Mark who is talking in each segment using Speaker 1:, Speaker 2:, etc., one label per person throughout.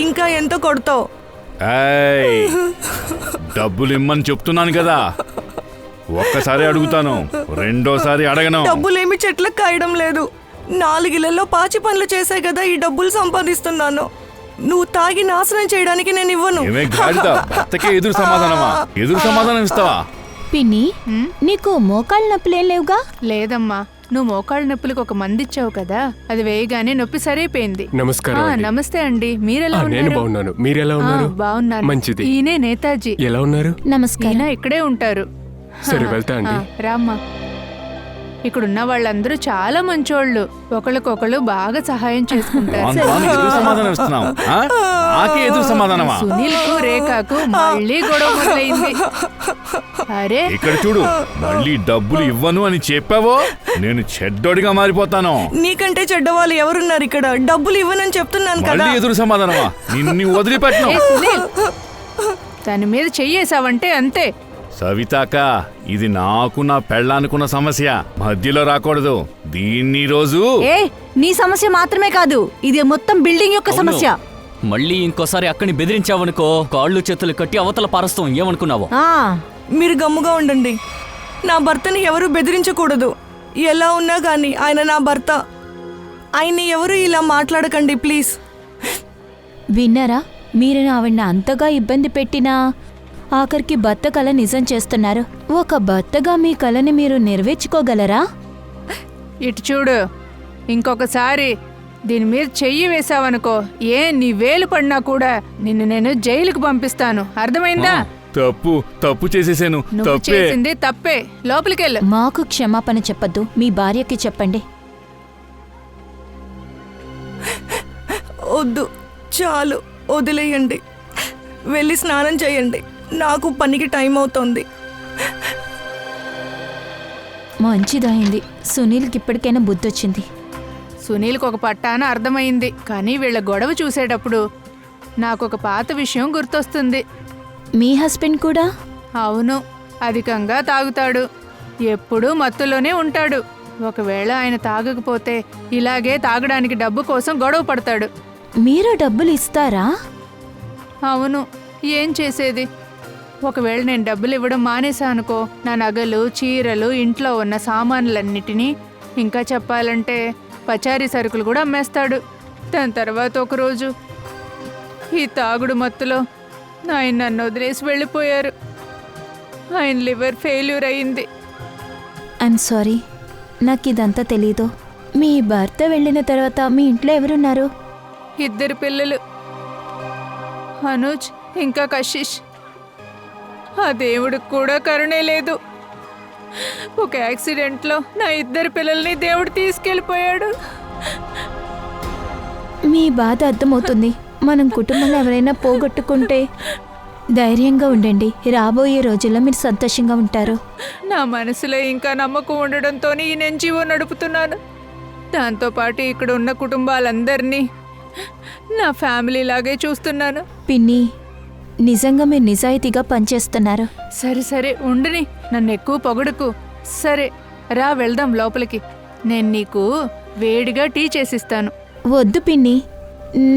Speaker 1: ఇంకా ఎంత కొడతావు?
Speaker 2: డబ్బులు ఇమ్మని చెప్తున్నాను కదా, ఒక్కసారి అడుగుతాను, రెండోసారి అడగను.
Speaker 1: డబ్బులేమి చెట్లకు కాయడం లేదు. 4 ఇళ్లలో పాచి పనులు చేసే కదా ఈ డబ్బులు సంపాదిస్తున్నాను. నువ్వు తాగి నాశనం చేయడానికి నేను ఇవ్వను.
Speaker 2: ఎదురు సమాధానమా? ఎదురు సమాధానం ఇస్తావా?
Speaker 3: పిన్ని, నీకు మోకాళ్ళ నొప్పులేం లేవుగా?
Speaker 4: లేదమ్మా, నువ్వు మోకాళ్ళ నొప్పులకు ఒక మంది ఇచ్చావు కదా, అది వేయగానే నొప్పి సరైపోయింది.
Speaker 5: నమస్కారం.
Speaker 4: నమస్తే అండి, మీరెలా ఉన్నారు?
Speaker 5: నేను బాగున్నాను, మీరెలా ఉన్నారు?
Speaker 4: బాగున్నాను.
Speaker 5: మంచిది.
Speaker 4: ఈయనే నేతాజీ.
Speaker 5: ఎలా ఉన్నారు?
Speaker 3: నమస్కారం.
Speaker 4: ఇక్కడే ఉంటారు.
Speaker 5: సరే వెళ్తా అండి.
Speaker 4: రామ్మా. ఇక్కడున్న వాళ్ళందరూ చాలా మంచోళ్ళు, ఒకళ్ళకొకళ్ళు బాగా సహాయం చేసుకుంటారు. సునీల్ కు రేఖకు మళ్ళీ గొడవ మొదలైంది. అరే
Speaker 2: ఇక్కడ చూడు, మళ్ళీ డబ్బులు ఇవ్వను అని చెప్పావో నేను చెడ్డోడిగా మారిపోతాను.
Speaker 1: నీకంటే చెడ్డవాళ్ళు ఎవరున్నారు ఇక్కడ? డబ్బులు ఇవ్వనని చెప్తున్నాను కదా.
Speaker 2: ఎదురు సమాధానమా? నిన్ను వదిలిపెట్టను.
Speaker 4: సునీల్, దాని మీద చెయ్యేసావంటే అంతే.
Speaker 2: సవితాక, ఇది నాకు నా పెళ్ళానుకున్న సమస్య, మధ్యలో రాకూడదు. దీన్ని రోజు
Speaker 3: నీ సమస్య మాత్రమే కాదు, ఇది మొత్తం బిల్డింగ్ యొక్క సమస్య.
Speaker 6: మళ్ళీ ఇంకోసారి అక్కని బెదిరించావనుకో, కాళ్ళు చేతులు కట్టి అవతల పారస్తాం. ఏమనుకున్నావు?
Speaker 1: మీరు గమ్ముగా ఉండండి. నా భర్తని ఎవరు బెదిరించకూడదు. ఎలా ఉన్నా గానీ ఆయన నా భర్త. ఆయన్ని ఎవరు ఇలా మాట్లాడకండి ప్లీజ్.
Speaker 3: విన్నారా? మీరు ఆవిడ అంతగా ఇబ్బంది పెట్టినా ఆఖరికి భర్త కల నిజం చేస్తున్నారు. ఒక భర్తగా మీ కలని మీరు నెరవేర్చుకోగలరా?
Speaker 4: ఇటు చూడు, ఇంకొకసారి దీని మీద చెయ్యి వేసావనుకో, నీ వేలు పడినా కూడా నిన్ను నేను జైలుకు పంపిస్తాను. అర్థమైందా?
Speaker 2: తప్పు చేసేసాను.
Speaker 4: నువ్వు చేసింది తప్పే. లోపలికెళ్ళు.
Speaker 3: మాకు క్షమాపణ చెప్పద్దు, మీ భార్యకి చెప్పండి.
Speaker 1: వద్దు, చాలు, వదిలేయండి. వెళ్ళి స్నానం చేయండి. నాకు పనికి టైం అవుతోంది.
Speaker 3: మంచిదైంది. సునీల్కి ఇప్పటికైనా బుద్ధొచ్చింది.
Speaker 4: సునీల్కి ఒక పట్టాన అర్థమైంది, కానీ వీళ్ళ గొడవ చూసేటప్పుడు నాకొక పాత విషయం గుర్తొస్తుంది.
Speaker 3: మీ హస్బెండ్ కూడా?
Speaker 4: అవును, అధికంగా తాగుతాడు, ఎప్పుడూ మత్తులోనే ఉంటాడు. ఒకవేళ ఆయన తాగకపోతే ఇలాగే తాగడానికి డబ్బు కోసం గొడవ పడతాడు.
Speaker 3: మీరు డబ్బులు ఇస్తారా?
Speaker 4: అవును, ఏం చేసేది? ఒకవేళ నేను డబ్బులు ఇవ్వడం మానేశానుకో, నా నగలు, చీరలు, ఇంట్లో ఉన్న సామాన్లన్నిటినీ, ఇంకా చెప్పాలంటే పచారీ సరుకులు కూడా అమ్మేస్తాడు. దాని తర్వాత ఒకరోజు ఈ తాగుడు మత్తులో ఆయన నన్ను వదిలేసి వెళ్ళిపోయారు. ఆయన లివర్ ఫెయిల్యూర్ అయింది.
Speaker 3: ఐఎమ్ సారీ, నాకు ఇదంతా తెలీదు. మీ భర్త వెళ్ళిన తర్వాత మీ ఇంట్లో ఎవరున్నారు?
Speaker 4: 2 పిల్లలు, అనుజ్ ఇంకా కశిష్. ఆ దేవుడికి కూడా కరుణే లేదు. ఒక యాక్సిడెంట్లో నా 2 పిల్లల్ని దేవుడు తీసుకెళ్ళిపోయాడు.
Speaker 3: మీ బాధ అర్థమవుతుంది. మనం కుటుంబంలో ఎవరైనా పోగొట్టుకుంటే ధైర్యంగా ఉండండి. రాబోయే రోజుల్లో మీరు సంతోషంగా ఉంటారు.
Speaker 4: నా మనసులో ఇంకా నమ్మకం ఉండడంతో ఈ ఎన్‌జీఓ నడుపుతున్నాను. దాంతోపాటు ఇక్కడ ఉన్న కుటుంబాలందరినీ నా ఫ్యామిలీ లాగే చూస్తున్నాను.
Speaker 3: పిన్ని, నిజంగా మీరు నిజాయితీగా పనిచేస్తున్నారు.
Speaker 4: సరే ఉండని, నన్ను ఎక్కువ పొగడుకు. సరే రా, వెళ్దాం లోపలికి. నేను నీకు వేడిగా టీ చేసిస్తాను.
Speaker 3: వద్దు పిన్ని,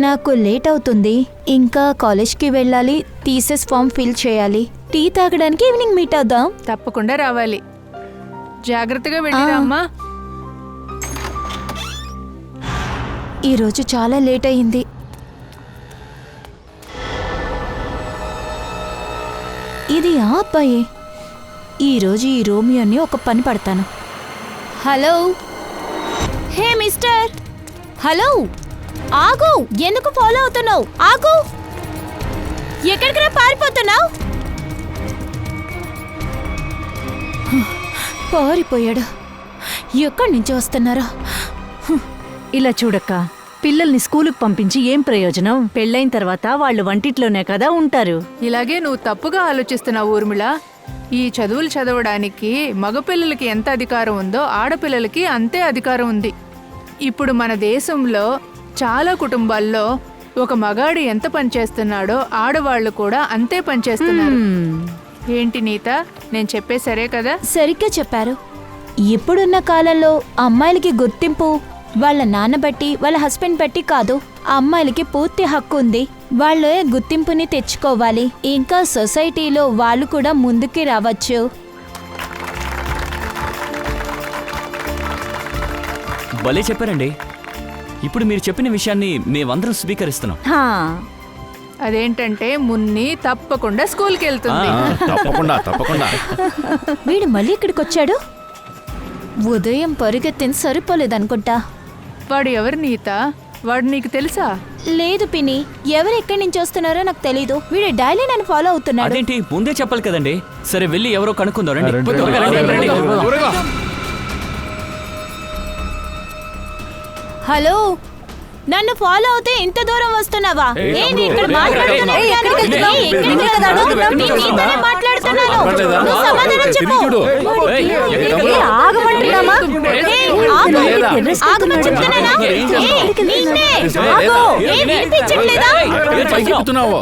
Speaker 3: నాకు లేట్ అవుతుంది. ఇంకా కాలేజ్కి వెళ్ళాలి, థీసిస్ ఫామ్ ఫిల్ చేయాలి. టీ తాగడానికి ఈవినింగ్ మీట్ అవుదాం.
Speaker 4: తప్పకుండా రావాలి. జాగ్రత్తగా వెళ్ళిరా అమ్మా.
Speaker 3: ఈరోజు చాలా లేట్ అయింది. ఇది ఆ అబ్బాయే. ఈరోజు ఈ రోమియోని ఒక పని పడతాను. హలో, హే మిస్టర్, హలో, ఆగు. ఎందుకు ఫాలో అవుతున్నావు? ఆగు. ఎక్కడికి పారిపోతున్నావు? పారిపోయాడు. ఎక్కడి నుంచి వస్తున్నారా?
Speaker 7: ఇలా చూడక్క, పిల్లల్ని స్కూలుకు పంపించి ఏం ప్రయోజనం? పెళ్ళైన తర్వాత వాళ్ళు వంటిట్లోనే కదా ఉంటారు.
Speaker 4: ఇలాగే నువ్వు తప్పుగా ఆలోచిస్తున్నావు ఊర్మిళ. ఈ చదువులు చదవడానికి మగపిల్లలకి ఎంత అధికారం ఉందో ఆడపిల్లలకి అంతే అధికారం ఉంది. ఇప్పుడు మన దేశంలో చాలా కుటుంబాల్లో ఒక మగాడు ఎంత పనిచేస్తున్నాడో ఆడవాళ్లు కూడా అంతే పనిచేస్తున్నారు. ఏంటి నీత, నేను చెప్పే సరే కదా?
Speaker 3: సరిగ్గా చెప్పారు. ఇప్పుడున్న కాలంలో అమ్మాయిలకి గుర్తింపు వాళ్ళ నాన్న బట్టి వాళ్ళ హస్బెండ్ బట్టి కాదు, ఆ అమ్మాయిలకి పూర్తి హక్కు ఉంది. వాళ్ళే గుర్తింపుని తెచ్చుకోవాలి. ఇంకా సొసైటీలో వాళ్ళు కూడా ముందుకి రావచ్చు.
Speaker 6: భలే చెప్పారండి. ఇప్పుడు మీరు చెప్పిన విషయాన్ని మేమందరం స్వీకరిస్తున్నాం.
Speaker 7: హా,
Speaker 4: అదేంటంటే మున్ని తప్పకుండా స్కూల్కి వెళ్తుంది.
Speaker 2: తప్పకుండా తప్పకుండా.
Speaker 3: వీడు మళ్ళీ ఇక్కడికి వచ్చాడు. ఉదయం పరిగెత్తింది సరిపోలేదనుకుంటా.
Speaker 4: వాడు ఎవరు నీత? వాడు నీకు తెలుసా?
Speaker 3: లేదు పిన్ని, ఎవరు ఎక్కడి నుంచి వస్తున్నారో నాకు తెలీదు. వీడు డైలీ నన్ను ఫాలో అవుతున్నాడు.
Speaker 6: అదేంటి ముందే చెప్పాలి కదండి. సరే వెళ్ళి ఎవరో కనుక్కుందాం రండి.
Speaker 5: రండి,
Speaker 6: త్వరగా
Speaker 5: రండి,
Speaker 6: రండి,
Speaker 5: రండి,
Speaker 6: రండి.
Speaker 2: త్వరగా.
Speaker 3: హలో, నన్ను ఫాలో అవుతే ఇంత దూరం వస్తున్నావా? ఏంటి ఇక్కడ మాట్లాడుతున్నావు?
Speaker 6: ఏయ్,
Speaker 3: ఎక్కడికి వెళ్తున్నావు?
Speaker 6: ఏయ్,
Speaker 3: ఎక్కడికి
Speaker 6: ఏయ్,
Speaker 3: వెళ్తున్నావు?
Speaker 2: ఏయ్,
Speaker 3: నేను నీతోనే మాట్లాడుతున్నాను.
Speaker 2: పర్లేదా?
Speaker 3: నువ్వు సమాధానం
Speaker 2: తిరిగి
Speaker 3: చెప్పు.
Speaker 2: చూడు.
Speaker 6: ఏయ్,
Speaker 3: ఏ, ఆగమంటున్నావా? ఏయ్, ఆగు.
Speaker 2: లేదా?
Speaker 3: ఆగమని చెప్తున్నానా? ఏయ్, నిన్నే.
Speaker 2: లేదా?
Speaker 3: ఆగు. ఏయ్, వినిపించట్లేదా?
Speaker 2: ఏం పైకి ఎక్కుతున్నావు?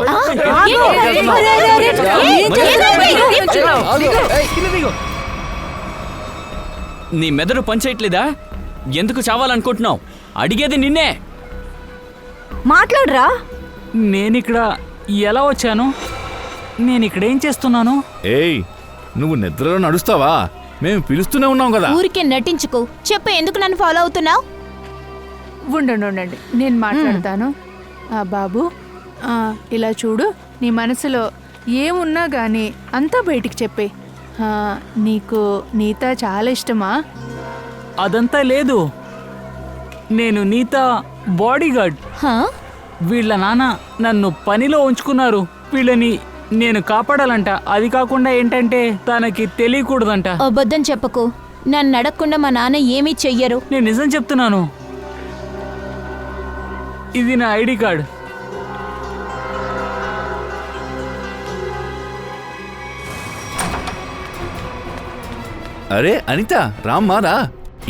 Speaker 6: నీ మెదడు పనిచేయట్లేదా? ఎందుకు చావాలనుకుంటున్నావు? అడిగేది నిన్నే.
Speaker 7: మాట్లాడరా.
Speaker 8: నేనిక్కడ ఎలా వచ్చాను? నేనిక్కడేం చేస్తున్నాను?
Speaker 2: ఏయ్, నువ్వు నిద్రలో నడుస్తావా? మేము పిలుస్తూనే ఉన్నాం కదా.
Speaker 3: ఊరికే నటించుకో. చెప్పు, ఎందుకు నన్ను ఫాలో అవుతున్నావు?
Speaker 4: ఉండండి, నేను మాట్లాడతాను. బాబు, ఇలా చూడు, నీ మనసులో ఏమున్నా గానీ అంతా బయటికి చెప్పే. నీకు నీత చాలా ఇష్టమా?
Speaker 8: అదంతా లేదు. నేను నీత బాడీగార్డ్.
Speaker 3: హా?
Speaker 8: వీళ్ళ నాన్న నన్ను పనిలో ఉంచుకున్నారు. వీళ్ళని నేను కాపాడాలంట. అది కాకుండా ఏంటంటే తనకి తెలియకూడదంట.
Speaker 3: అబద్ధం చెప్పకు. నన్ను అడగకుండా మా నాన్న ఏమీ చెయ్యరు.
Speaker 8: నేను నిజం చెప్తున్నాను. ఇది నా ఐడి కార్డ్.
Speaker 2: అరే అనిత, రామ్మా రా.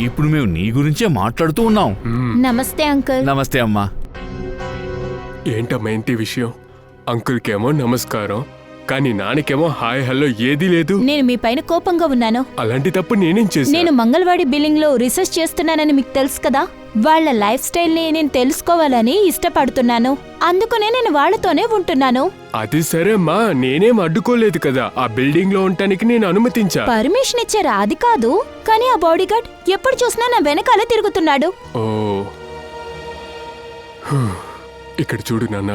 Speaker 2: ఇప్పుడు మేము నీ గురించే మాట్లాడుతూ ఉన్నాం.
Speaker 3: నమస్తే అంకుల్.
Speaker 2: నమస్తే అమ్మా.
Speaker 5: ఏంటమ్మా ఏంటి విషయం? అంకుల్కేమో నమస్కారం, కానీ నాన్నకేమో హాయ్ హలో ఏదీ లేదు.
Speaker 3: నేను మీ పైన కోపంగా ఉన్నాను.
Speaker 5: అలాంటి తప్పు నేనేం చేశాను?
Speaker 3: నేను మంగళవాడి బిల్డింగ్ లో రీసెర్చ్ చేస్తున్నానని మీకు తెలుసు కదా. వాళ్ళ లైఫ్ స్టైల్ ని నేను తెలుసుకోవాలని ఇష్టపడుతున్నాను. అందుకనే నేను వాళ్ళతోనే ఉంటున్నాను.
Speaker 5: అది సరేమ్మా, నేనేం అడ్డుకోలేదు కదా. ఆ బిల్డింగ్ లో ఉండటానికి నేను అనుమతించా.
Speaker 3: పర్మిషన్ ఇచ్చారా? అది కాదు, కానీ ఆ బాడీగార్డ్ ఎప్పుడు చూసినా నా వెనకాలే తిరుగుతున్నాడు.
Speaker 5: ఓ, ఇక్కడ చూడు నాన్న,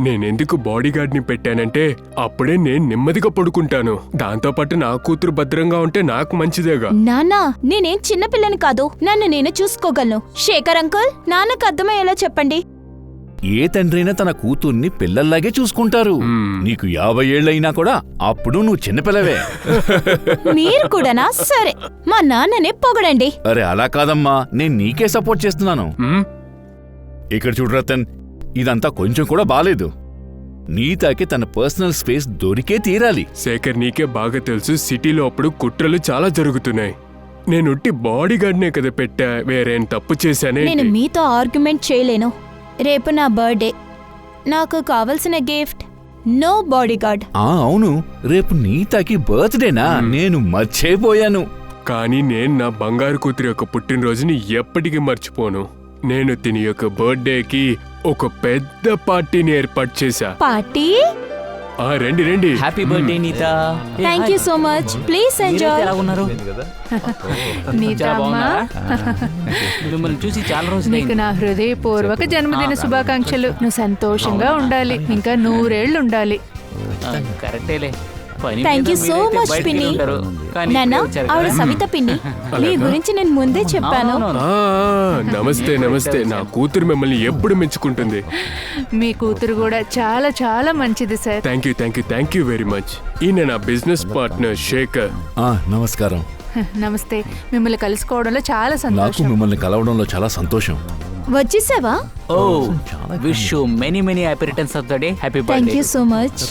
Speaker 5: నేనెందుకు బాడీగార్డ్ని పెట్టానంటే అప్పుడే నేను నెమ్మదిగా పడుకుంటాను. దాంతోపాటు నా కూతురు భద్రంగా ఉంటే నాకు మంచిదేగా.
Speaker 3: నాన్నా, నేనేం చిన్నపిల్లని కాదు. నన్ను నేను చూసుకోగలను. శేఖర్ అంకుల్, నాన్నకు అర్థమయ్యేలా చెప్పండి.
Speaker 2: ఏ తండ్రైనా తన కూతుర్ని పిల్లల్లాగే చూసుకుంటారు. నీకు 50 ఏళ్ళైనా కూడా అప్పుడు నువ్వు చిన్నపిల్లవే.
Speaker 3: మీరు కూడానా? సరే, మా నాన్ననే పొగడండి.
Speaker 2: అరే అలా కాదమ్మా, నేను నీకే సపోర్ట్ చేస్తున్నాను. ఇక్కడ చూడు రతన్, ఇదంతా కొంచెం కూడా బాలేదు. నీతాకి తన పర్సనల్ స్పేస్ దొరికే తీరాలి.
Speaker 5: శేఖర్, నీకే బాగా తెలుసు, సిటీలో అప్పుడు కుట్రలు చాలా జరుగుతున్నాయి. నేనుట్టి బాడీగార్డ్నే కదా పెట్టా, వేరేం తప్పు చేశానే?
Speaker 3: నేను మీతో ఆర్గ్యుమెంట్ చేయలేను. రేపు నా బర్త్డే. నాకు కావలసిన గిఫ్ట్ నో బాడీగార్డ్.
Speaker 2: అవును, రేపు నీతాకి బర్త్డేనా? నేను మర్చిపోయాను.
Speaker 5: కానీ నేను నా బంగారు కూతురి యొక్క పుట్టినరోజుని ఎప్పటికీ మర్చిపోను. నేను తిని యొక్క బర్త్డేకి ఒక పెద్ద పార్టీని ఏర్పాటు చేశా.
Speaker 3: పార్టీ?
Speaker 5: రండి రండి.
Speaker 6: Happy birthday Neeta.
Speaker 3: Thank you so much. Please enjoy.
Speaker 8: ఎలా ఉన్నారు?
Speaker 4: నీత అమ్మా,
Speaker 8: మిమ్మల్ని చూసి చాలా రోజులు
Speaker 4: నీకు నా హృదయపూర్వక జన్మదిన శుభాకాంక్షలు. నువ్వు సంతోషంగా ఉండాలి, ఇంకా 100 ఏళ్ళు ఉండాలి.
Speaker 8: కరెక్టేలే.
Speaker 3: థ్యాంక్ యూ సో మచ్ పిన్ని. నాన్న, ఆవిడ సవిత పిన్ని. మీ గురించి నేను ముందే చెప్పాను.
Speaker 5: నమస్తే నమస్తే. నా కూతురు మిమ్మల్ని ఎప్పుడు మెచ్చుకుంటుంది.
Speaker 4: మీ కూతురు కూడా చాలా చాలా మంచిది sir.
Speaker 5: Thank you very much. ఈయన నా బిజినెస్ పార్ట్నర్ శేఖర్.
Speaker 2: నమస్కారం.
Speaker 4: నమస్తే. మిమ్మల్ని కలుసుకోవడంలో చాలా
Speaker 2: నాకు
Speaker 4: సంతోషం.
Speaker 2: మిమ్మల్ని కలవడంలో చాలా సంతోషం.
Speaker 3: వచ్చేసావా?
Speaker 8: Oh, wish you many happy returns of the day. Happy
Speaker 3: thank
Speaker 8: birthday.
Speaker 3: You so much.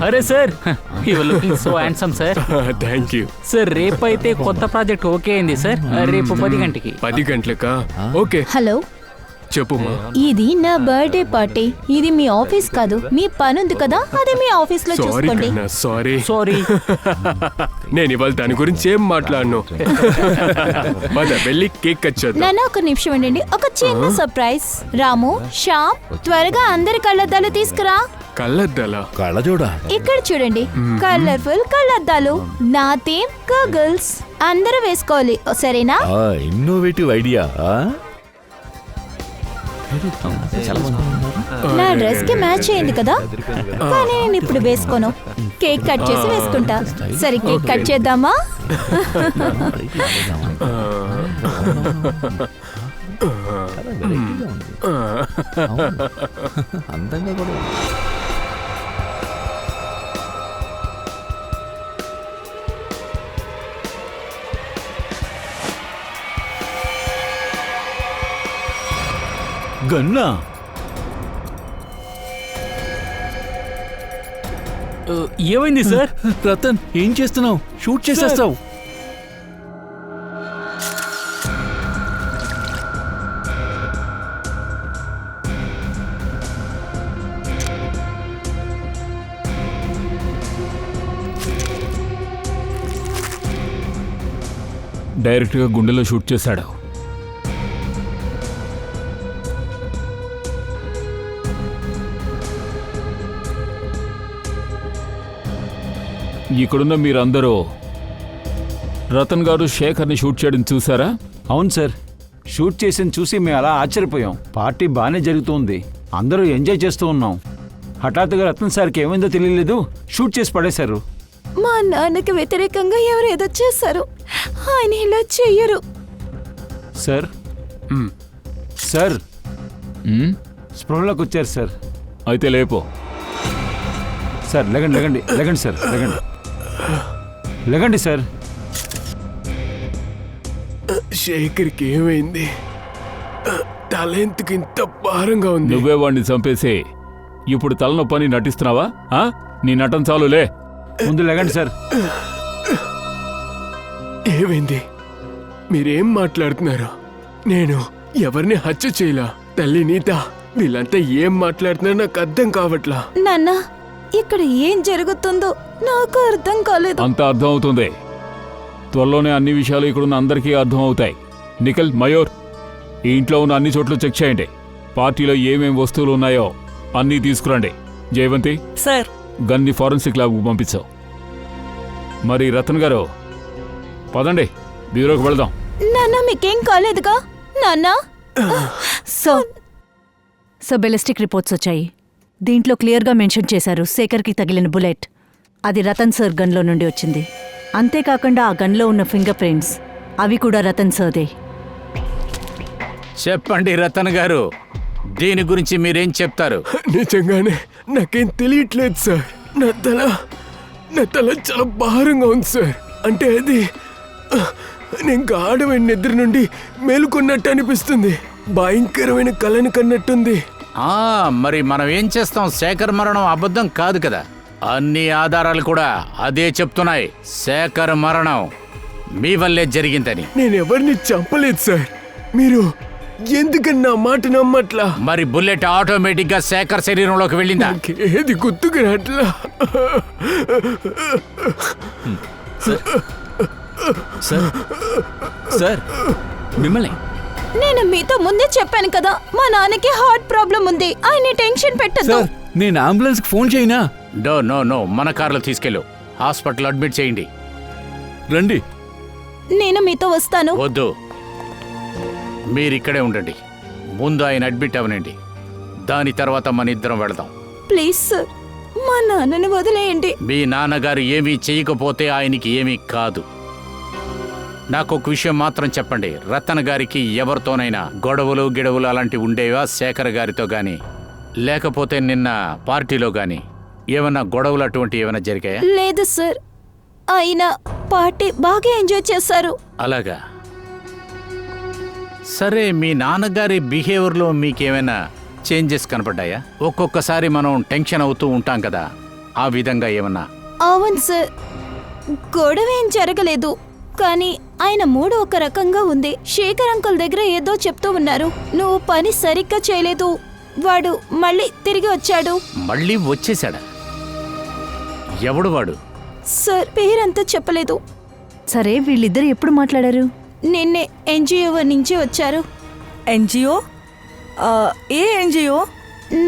Speaker 8: అరే sir, you are looking so handsome sir.
Speaker 5: Thank you
Speaker 8: sir, రేపైతే కొత్త ప్రాజెక్ట్ ఓకే అయింది సార్. రేపు 10 గంటకి.
Speaker 5: 10 గంటలకా? ఓకే.
Speaker 3: హలో,
Speaker 5: చెప్పుమా.
Speaker 3: ఇది నా బర్త్డే పార్టీ. ఇది మీ office కాదు. మీ పని ఉంది కదా, అదే మీ ఆఫీస్ లో
Speaker 5: సారీ
Speaker 3: చూసుకోండి.
Speaker 5: కన్నా, సారీ.
Speaker 8: సారీ.
Speaker 5: నేను ఇవాళ దాని గురించి ఏం మాట్లాడను. పద వెళ్ళి కేక్ కట్ చేద్దాం.
Speaker 3: నాన్న ఒక నిమిషం ఉండండి, ఒక చిన్న సర్ప్రైజ్. రాము, శ్యామ్, త్వరగా అందరి కళ్ళద్దాలు తీసుకురా.
Speaker 5: కళ్ళద్దాలా?
Speaker 2: కళ్ళజోడా?
Speaker 3: ఇక్కడ చూడండి, కలర్ఫుల్ కళ్ళద్దాలు. నా థీమ్ గర్ల్స్. అందరూ వేసుకోవాలి, సరేనా?
Speaker 2: Innovative idea.
Speaker 3: నా డ్రెస్ కి మ్యాచ్ అయింది కదా, కానీ నేను ఇప్పుడు వేసుకోను. కేక్ కట్ చేసి వేసుకుంటా. సరే, కేక్ కట్ చేద్దామా?
Speaker 2: అందంగా కూడా.
Speaker 8: గన్నా ఏమైంది సార్?
Speaker 2: రతన్, ఏం చేస్తున్నావు? షూట్ చేసేస్తావు.
Speaker 8: డైరెక్ట్గా గుండెలో షూట్ చేశాడు. ఇక్కడున్న మీరందరూ రతన్ గారు శేఖర్ని షూట్ చేయడం చూసారా?
Speaker 9: అవును సార్, షూట్ చేసింది చూసి మేము అలా ఆశ్చర్యపోయాం. పార్టీ బాగానే జరుగుతుంది, అందరూ ఎంజాయ్ చేస్తూ ఉన్నాం. హఠాత్తుగా రత్న సార్కి ఏమైందో తెలియలేదు, షూట్ చేసి పడేశారు.
Speaker 3: మా నాన్నకి వ్యతిరేకంగా ఎవరు ఏదో చేశారు. ఆయన ఇలా చెయ్యరు.
Speaker 9: సార్ సార్ స్పృహలోకి వచ్చారు సార్.
Speaker 8: అయితే లేపో.
Speaker 9: సార్ లెగండి లెగండి లెగండి సార్, లెగండి లెగండి సార్.
Speaker 5: శేఖర్కి ఏమైంది? తల ఎందుకు ఇంత భారంగా ఉంది?
Speaker 8: నువ్వే వాడిని చంపేసి ఇప్పుడు తలనొప్పని నటిస్తున్నావా? నీ నటన చాలులే.
Speaker 9: ముందు లెగండి సార్.
Speaker 5: ఏమైంది? మీరేం మాట్లాడుతున్నారు? నేను ఎవరిని హత్య చేయలా. తల్లి నీత, వీళ్ళంతా ఏం మాట్లాడుతున్నారో నాకు అర్థం కావట్లా.
Speaker 3: నాన్న, ఇక్కడ ఏం జరుగుతుందో నాకు అర్థం కాలేదు.
Speaker 8: అంత అర్థం అవుతుంది. త్వరలోనే అన్ని విషయాలు ఇక్కడున్న అందరికీ అర్థం అవుతాయి. నిఖిల్, మయూర్, ఈ ఇంట్లో ఉన్న అన్ని చోట్ల చెక్ చేయండి. పార్టీలో ఏమేం వస్తువులు ఉన్నాయో అన్నీ తీసుకురండి. జయవంతి,
Speaker 1: సార్.
Speaker 8: గన్ని ఫారెన్సిక్ ల్యాబ్కు పంపించావు. మరి రతన్ గారు, పదండి బ్యూరోకి వెళదాం.
Speaker 3: నాన్న, మీకేం కాలేదుగా? నాన్న.
Speaker 7: సో బెలిస్టిక్ రిపోర్ట్స్ వచ్చాయి. దీంట్లో క్లియర్గా మెన్షన్ చేశారు శేఖర్కి తగిలిన బుల్లెట్ అది రతన్ సర్ గన్లో నుండి వచ్చింది. అంతేకాకుండా ఆ గన్లో ఉన్న ఫింగర్ ప్రింట్స్ అవి కూడా రతన్ సర్దే.
Speaker 10: చెప్పండి రతన్ గారు, దీని గురించి మీరేం చెప్తారు?
Speaker 5: నిజంగానే నాకేం తెలియట్లేదు సార్. నా తల చాలా భారంగా ఉంది సార్. అంటే అది నేను గాఢమైన నిద్ర నుండి మేలుకున్నట్టు అనిపిస్తుంది. భయంకరమైన కలను కన్నట్టుంది.
Speaker 10: మరి మనం ఏం చేస్తాం? శేఖర్ మరణం అబద్ధం కాదు కదా. అన్ని ఆధారాలు కూడా అదే చెప్తున్నాయి. శేఖర్ మరణం మీ వల్లే జరిగిందని.
Speaker 5: నేను ఎవరిని చంపలేదు సార్. మీరు ఎందుకని నా మాట నమ్మట్లా?
Speaker 10: మరి బుల్లెట్ ఆటోమేటిక్ గా శేఖర్ శరీరంలోకి వెళ్ళిందా?
Speaker 5: ఏది గుర్తుకు రాట్లా.
Speaker 6: సార్, మిమ్మల్ని
Speaker 3: నేను మీతో ముందే చెప్పాను కదా, మా నాన్నకి హార్ట్ ప్రాబ్లం ఉంది. ఆయన టెన్షన్ పెట్టద్దు.
Speaker 2: సార్, నేను అంబులెన్స్ కి ఫోన్ చేయనా?
Speaker 10: నో, మన కార్లో తీసుకెళ్ళు. హాస్పిటల్ అడ్మిట్ చేయండి.
Speaker 2: రండి.
Speaker 3: నేను మీతో వస్తాను.
Speaker 10: వద్దు, మీరిక్కడే ఉండండి. ముందు ఆయన అడ్మిట్ అవనండి, దాని తర్వాత మన ఇద్దరం వెళదాం.
Speaker 3: ప్లీజ్ సార్, మా నాన్నని వదిలేయండి.
Speaker 10: మీ నాన్నగారు ఏమీ చేయకపోతే ఆయనకి ఏమీ కాదు. నాకు ఒక విషయం మాత్రం చెప్పండి, రతన్ గారికి ఎవరితోనైనా గొడవలు గిడవలు అలాంటివి ఉండేవా? శేఖర్ గారితో గాని, లేకపోతే నిన్న పార్టీలో గాని ఏమన్నా గొడవలు అటువంటి ఏమైనా జరిగాయా?
Speaker 3: లేదు సార్, ఆయన పార్టీ బాగా ఎంజాయ్ చేశారు.
Speaker 10: అలాగా. సరే, మీ నాన్నగారి బిహేవియర్లో మీకేమైనా చేంజెస్ కనపడ్డాయా? ఒక్కొక్కసారి మనం టెన్షన్ అవుతూ ఉంటాం కదా, ఆ విధంగా ఏమన్నా?
Speaker 3: అవును సార్, గొడవ ఏం జరగలేదు. కానీ ఆయన మూడు ఒక రకంగా ఉంది. శేఖర్ అంకుల్ దగ్గర ఏదో చెప్తూ ఉన్నారు. నువ్వు పని సరిగ్గా చేయలేదు, వాడు మళ్ళీ తిరిగి వచ్చాడు.
Speaker 10: మళ్ళీ వచ్చేశాడా? ఎవడు వాడు?
Speaker 3: సార్ పేరంతా చెప్పలేదు.
Speaker 7: సరే వీళ్ళిద్దరు ఎప్పుడు మాట్లాడారు?
Speaker 3: నిన్నే ఎన్జిఓ నుంచి వచ్చారు.
Speaker 1: ఎన్జిఓ? ఏ ఎన్జిఓ?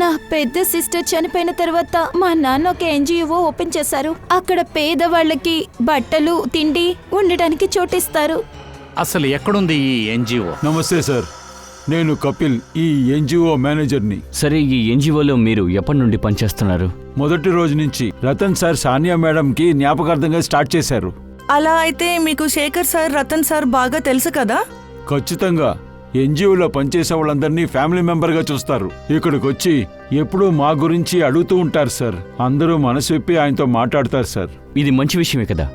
Speaker 3: నా పెద్ద సిస్టర్ చనిపోయిన తర్వాత మా నాన్న ఒక ఎన్జిఓ ఓపెన్ చేశారు. అక్కడ పేదవాళ్ళకి బట్టలు, తిండి ఉండడానికి చోటిస్తారు.
Speaker 10: అసలు ఎక్కడుంది ఈ ఎన్జిఓ?
Speaker 9: నమస్తే సార్, నేను కపిల్, ఈ ఎన్జిఓ మేనేజర్ని.
Speaker 6: సరే, ఈ ఎన్జిఓలో మీరు ఎప్పటి నుండి పనిచేస్తున్నారు?
Speaker 9: మొదటి రోజు నుంచి రతన్ సార్ సానియా మేడంకి జ్ఞాపకార్థంగా స్టార్ట్ చేశారు.
Speaker 1: అలా అయితే మీకు శేఖర్ సార్, రతన్ సార్ బాగా తెలుసు కదా?
Speaker 9: ఖచ్చితంగా ఎన్జిఓలో పనిచేసే వాళ్ళందరినీ ఫ్యామిలీ మెంబర్గా చూస్తారు. ఇక్కడికి వచ్చి ఎప్పుడూ మా గురించి అడుగుతూ ఉంటారు సార్. అందరూ మనసు విప్పి ఆయనతో మాట్లాడతారు సార్.
Speaker 6: ఇది మంచి విషయమే కదా.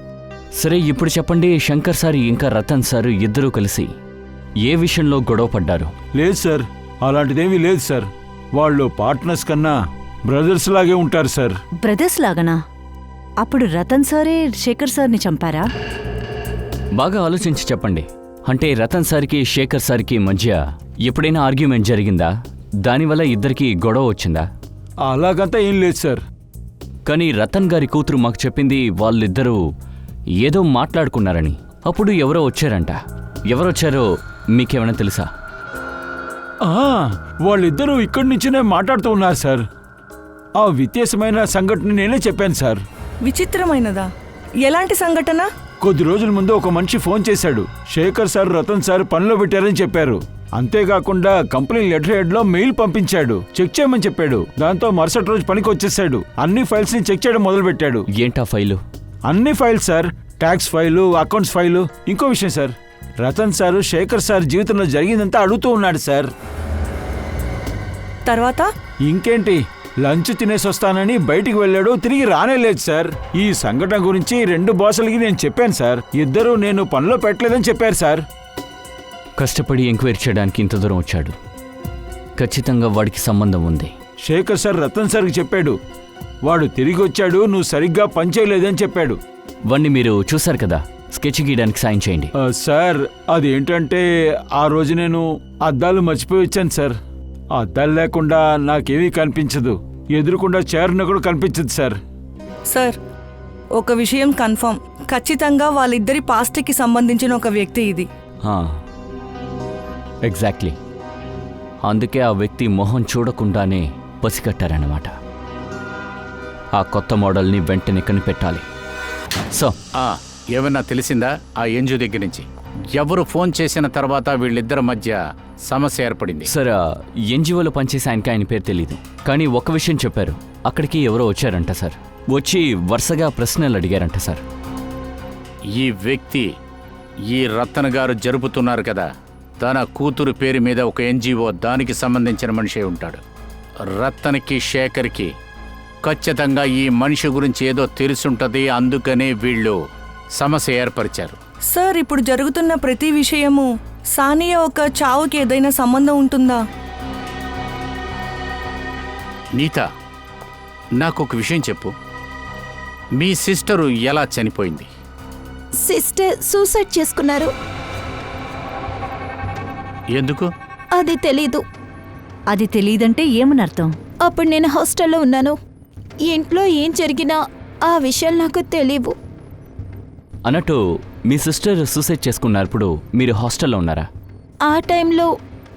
Speaker 6: సరే, ఇప్పుడు చెప్పండి, శంకర్ సార్ ఇంకా రతన్ సార్ ఇద్దరూ కలిసి ఏ విషయంలో గొడవ పడ్డారు?
Speaker 9: లేదు సార్, అలాంటిదేమీ లేదు సార్. వాళ్ళు పార్ట్నర్స్ కన్నా బ్రదర్స్ లాగే ఉంటారు సార్.
Speaker 7: బ్రదర్స్ లాగనా? అప్పుడు రతన్ సారే శేఖర్ సార్ని చంపారా?
Speaker 6: బాగా ఆలోచించి చెప్పండి. అంటే రతన్ సార్కి శేఖర్ సార్కి మధ్య ఎప్పుడైనా ఆర్గ్యుమెంట్ జరిగిందా? దానివల్ల ఇద్దరికి గొడవ వచ్చిందా?
Speaker 9: అలాగంతా ఏం లేదు సార్.
Speaker 6: కానీ రతన్ గారి కూతురు మాకు చెప్పింది వాళ్ళిద్దరూ ఏదో మాట్లాడుకున్నారని. అప్పుడు ఎవరో వచ్చారంట. ఎవరొచ్చారో మీకేమైనా తెలుసా?
Speaker 9: వాళ్ళిద్దరూ ఇక్కడి నుంచినే మాట్లాడుతూ ఉన్నారు సార్. ఆ వ్యత్యాసమైన సంఘటన నేనే చెప్పాను సార్.
Speaker 1: విచిత్రమైనదా? ఎలాంటి సంఘటన?
Speaker 9: కొద్ది రోజుల ముందు ఒక మనిషి ఫోన్ చేశాడు. శేఖర్ సార్ రతన్ సార్ పనిలో పెట్టారని చెప్పారు. అంతేకాకుండా కంపెనీ లెటర్ హెడ్లో మెయిల్ పంపించాడు, చెక్ చేయమని చెప్పాడు. దాంతో మరుసటి రోజు పనికి వచ్చేసాడు. అన్ని ఫైల్స్ ని చెక్ చేయడం మొదలు పెట్టాడు.
Speaker 6: ఏంటా ఫైలు?
Speaker 9: అన్ని files sir, tax file, accounts file. ఇంకో విషయం sir, Ratan sir Shekhar sir జీవితంలో జరిగిందంతా అడుగుతూ ఉన్నాడు సార్.
Speaker 1: తర్వాత
Speaker 9: ఇంకేంటి, లంచ్ తినేసి వస్తానని బయటికి వెళ్ళాడు, తిరిగి రానేలేదు సార్. ఈ సంఘటన గురించి 2 బాసులకి నేను చెప్పాను సార్. ఇద్దరూ నేను పనిలో పెట్టలేదని చెప్పారు సార్.
Speaker 6: కష్టపడి ఎంక్వైరీ చేయడానికి ఇంత దూరం వచ్చాడు. ఖచ్చితంగా వాడికి సంబంధం ఉంది.
Speaker 9: శేఖర్ సార్ రతన్ సార్కి చెప్పాడు. వాడు తిరిగి వచ్చాడు, నువ్వు సరిగ్గా పనిచేయలేదని చెప్పాడు.
Speaker 6: వాణ్ణి మీరు చూశారు కదా, స్కెచ్ గీయడానికి సాయం చేయండి.
Speaker 9: సార్ అదేంటంటే ఆ రోజు నేను అద్దాలు మర్చిపోయి వచ్చాను సార్. అద్దాలు లేకుండా నాకేమీ కనిపించదు. ఎదురుకుండా చేరున కూడా కనిపించదు సార్.
Speaker 1: సార్, ఒక విషయం కన్ఫర్మ్, ఖచ్చితంగా వాళ్ళిద్దరి పాస్ట్కి సంబంధించిన ఒక వ్యక్తి ఇది.
Speaker 6: ఎగ్జాక్ట్లీ. అందుకే ఆ వ్యక్తి మొహం చూడకుండానే పసిగట్టారన్నమాట. ఆ కొత్త మోడల్ని వెంటనే కనిపెట్టాలి. సో
Speaker 10: ఏమన్నా తెలిసిందా ఆ ఎన్జిఓ దగ్గర నుంచి? ఎవరు ఫోన్ చేసిన తర్వాత వీళ్ళిద్దరి మధ్య సమస్య ఏర్పడింది?
Speaker 6: సార్, ఎన్జిఓలో పనిచేసే ఆయన పేరు తెలీదు. కానీ ఒక విషయం చెప్పారు, అక్కడికి ఎవరో వచ్చారంట సార్. వచ్చి వరుసగా ప్రశ్నలు అడిగారంట సార్.
Speaker 10: ఈ వ్యక్తి ఈ రతన్ గారు జరుపుతున్నారు కదా, తన కూతురు పేరు మీద ఒక ఎన్జిఓ, దానికి సంబంధించిన మనిషి ఉంటాడు. రతన్కి శేఖర్కి ఖచ్చితంగా ఈ మనిషి గురించి ఏదో తెలుసుంటది. అందుకనే వీళ్ళు సమస్య ఏర్పరిచారు.
Speaker 1: సార్, ఇప్పుడు జరుగుతున్న ప్రతి విషయము సానియా ఒక చావుకి ఏదైనా సంబంధం ఉంటుందా?
Speaker 10: నీత, నాకొక విషయం చెప్పు. మీ సిస్టరు ఎలా చనిపోయింది?
Speaker 3: సిస్టర్ సూసైడ్ చేసుకున్నారు.
Speaker 10: ఎందుకు?
Speaker 3: అది తెలీదు.
Speaker 7: అది తెలీదంటే ఏమని అర్థం?
Speaker 3: అప్పుడు నేను హాస్టల్లో ఉన్నాను. ఇంట్లో ఏం జరిగినా ఆ విషయాలు నాకు తెలియవు.
Speaker 6: అన్నట్టు మీ సిస్టర్ సూసైడ్ చేసుకున్నప్పుడు మీరు హాస్టల్లో ఉన్నారా?
Speaker 3: ఆ టైంలో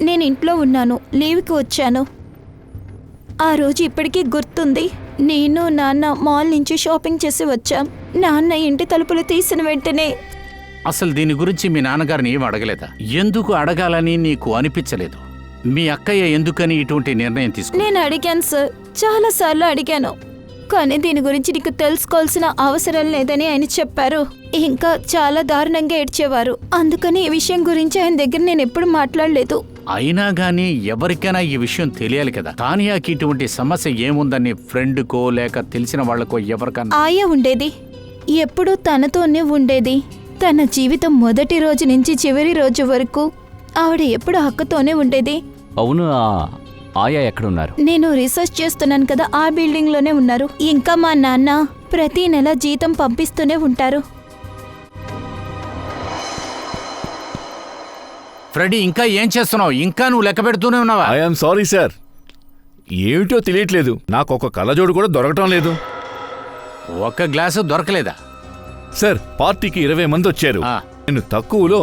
Speaker 3: నేను ఇంట్లో ఉన్నాను, లీవ్కి వచ్చాను. ఆ రోజు ఇప్పటికీ గుర్తుంది. నేను నాన్న మాల్ నుంచి షాపింగ్ చేసి వచ్చాం. నాన్న ఇంటి తలుపులు తీసిన వెంటనే...
Speaker 10: అసలు దీని గురించి మీ నాన్నగారిని ఏం అడగలేదా? ఎందుకు అడగాలని నీకు అనిపించలేదు? మీ అక్కయ్య ఎందుకని ఇటువంటి నిర్ణయం తీసుకుంది?
Speaker 3: నేను అడిగాను సార్, చాలాసార్లు అడిగాను. కానీ దీని గురించి నీకు తెలుసుకోవాల్సిన అవసరం లేదని ఆయన చెప్పారు. ఇంకా చాలా దారుణంగా ఏడ్చేవారు. అందుకని ఈ విషయం గురించి ఆయన దగ్గర నేను ఎప్పుడు మాట్లాడలేదు.
Speaker 10: అయినా గానీ ఎవరికైనా ఈ విషయం తెలియాలి కదా. తానియాకి ఇటువంటి సమస్య ఏముందని ఫ్రెండ్కో లేక తెలిసిన వాళ్లకో ఎవరికన్నా?
Speaker 3: ఆయా ఉండేది, ఎప్పుడూ తనతోనే ఉండేది. తన జీవితం మొదటి రోజు నుంచి చివరి రోజు వరకు ఆవిడ ఎప్పుడు అక్కతోనే ఉండేది.
Speaker 6: అవును, ఆయా ఎక్కడున్నారు?
Speaker 3: నేను రీసెర్చ్ చేస్తున్నాను కదా, ఆ బిల్డింగ్ లోనే ఉన్నారు. ఇంకా మా నాన్న ప్రతి నెల జీతం పంపిస్తూనే ఉంటారు.
Speaker 10: ఫ్రెడీ ఇంకా ఏం చేస్తున్నావు? ఇంకా నువ్వు లెక్క పెడుతూనే ఉన్నావా?
Speaker 2: ఐఎమ్ సారీ సార్, ఏమిటో తెలియట్లేదు, నాకు ఒక కళ్ళజోడు కూడా దొరకటం లేదు.
Speaker 10: ఒక్క గ్లాసు దొరకలేదా?
Speaker 2: సార్, పార్టీకి 20 మంది వచ్చారు.
Speaker 10: ఆ.
Speaker 2: నేను తక్కువలో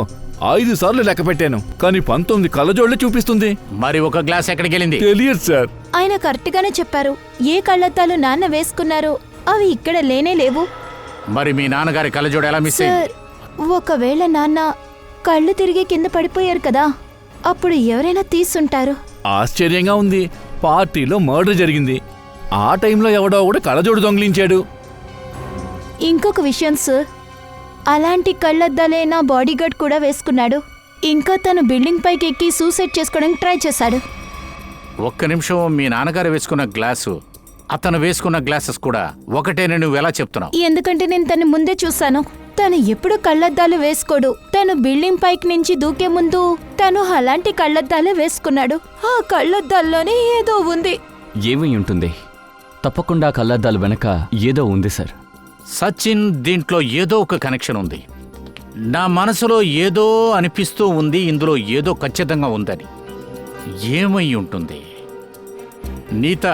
Speaker 2: 5 సార్లు లెక్క పెట్టాను, కానీ 19 కళ్ళజోళ్లే చూపిస్తుంది.
Speaker 10: మరి ఒక గ్లాస్ ఎక్కడికి వెళ్ళింది?
Speaker 2: తెలియదు సార్.
Speaker 3: ఆయన కరెక్ట్గానే చెప్పారు. ఏ కళ్ళద్దాలు నాన్న వేసుకున్నారో అవి ఇక్కడ లేనే లేవు.
Speaker 10: మరి మీ నాన్నగారి కళ్ళజోడు ఎలా మిస్ అయింది?
Speaker 3: సార్, ఒకవేళ నాన్న కళ్ళు తిరిగి కింద పడిపోయారు కదా, అప్పుడు ఎవరైనా తీసుంటారు.
Speaker 2: ఆశ్చర్యంగా ఉంది, పార్టీలో మర్డర్ జరిగింది, ఆ టైంలో ఎవడో కూడా కళ్ళజోడు దొంగిలించాడు.
Speaker 3: ఇంకొక విషయం సార్, అలాంటి కళ్ళద్దాలే నా బాడీగార్డ్ కూడా వేసుకున్నాడు. ఇంకా తను బిల్డింగ్ పైకి ఎక్కి సూసైడ్ చేసుకోవడానికి ట్రై చేశాడు.
Speaker 10: ఒక్క నిమిషం, మీ నాన్నగారు వేసుకున్న గ్లాసు అతను వేసుకున్న గ్లాసెస్ కూడా ఒకటేనని నువ్వు ఎలా చెప్తున్నావు?
Speaker 3: ఎందుకంటే నేను తను ముందే చూశాను. తను ఎప్పుడు కళ్ళద్దాలు వేసుకోడు. తను బిల్డింగ్ పైకి నుంచి దూకే ముందు తను అలాంటి కళ్ళద్దాలే వేసుకున్నాడు. ఆ కళ్ళద్దాల్లోనే ఏదో ఉంది.
Speaker 6: ఏమై ఉంటుంది? తప్పకుండా కళ్ళద్దాలు వెనక ఏదో ఉంది సార్.
Speaker 10: సచిన్, దీంట్లో ఏదో ఒక కనెక్షన్ ఉంది. నా మనసులో ఏదో అనిపిస్తూ ఉంది, ఇందులో ఏదో ఖచ్చితంగా ఉందని. ఏమై ఉంటుంది? నీత,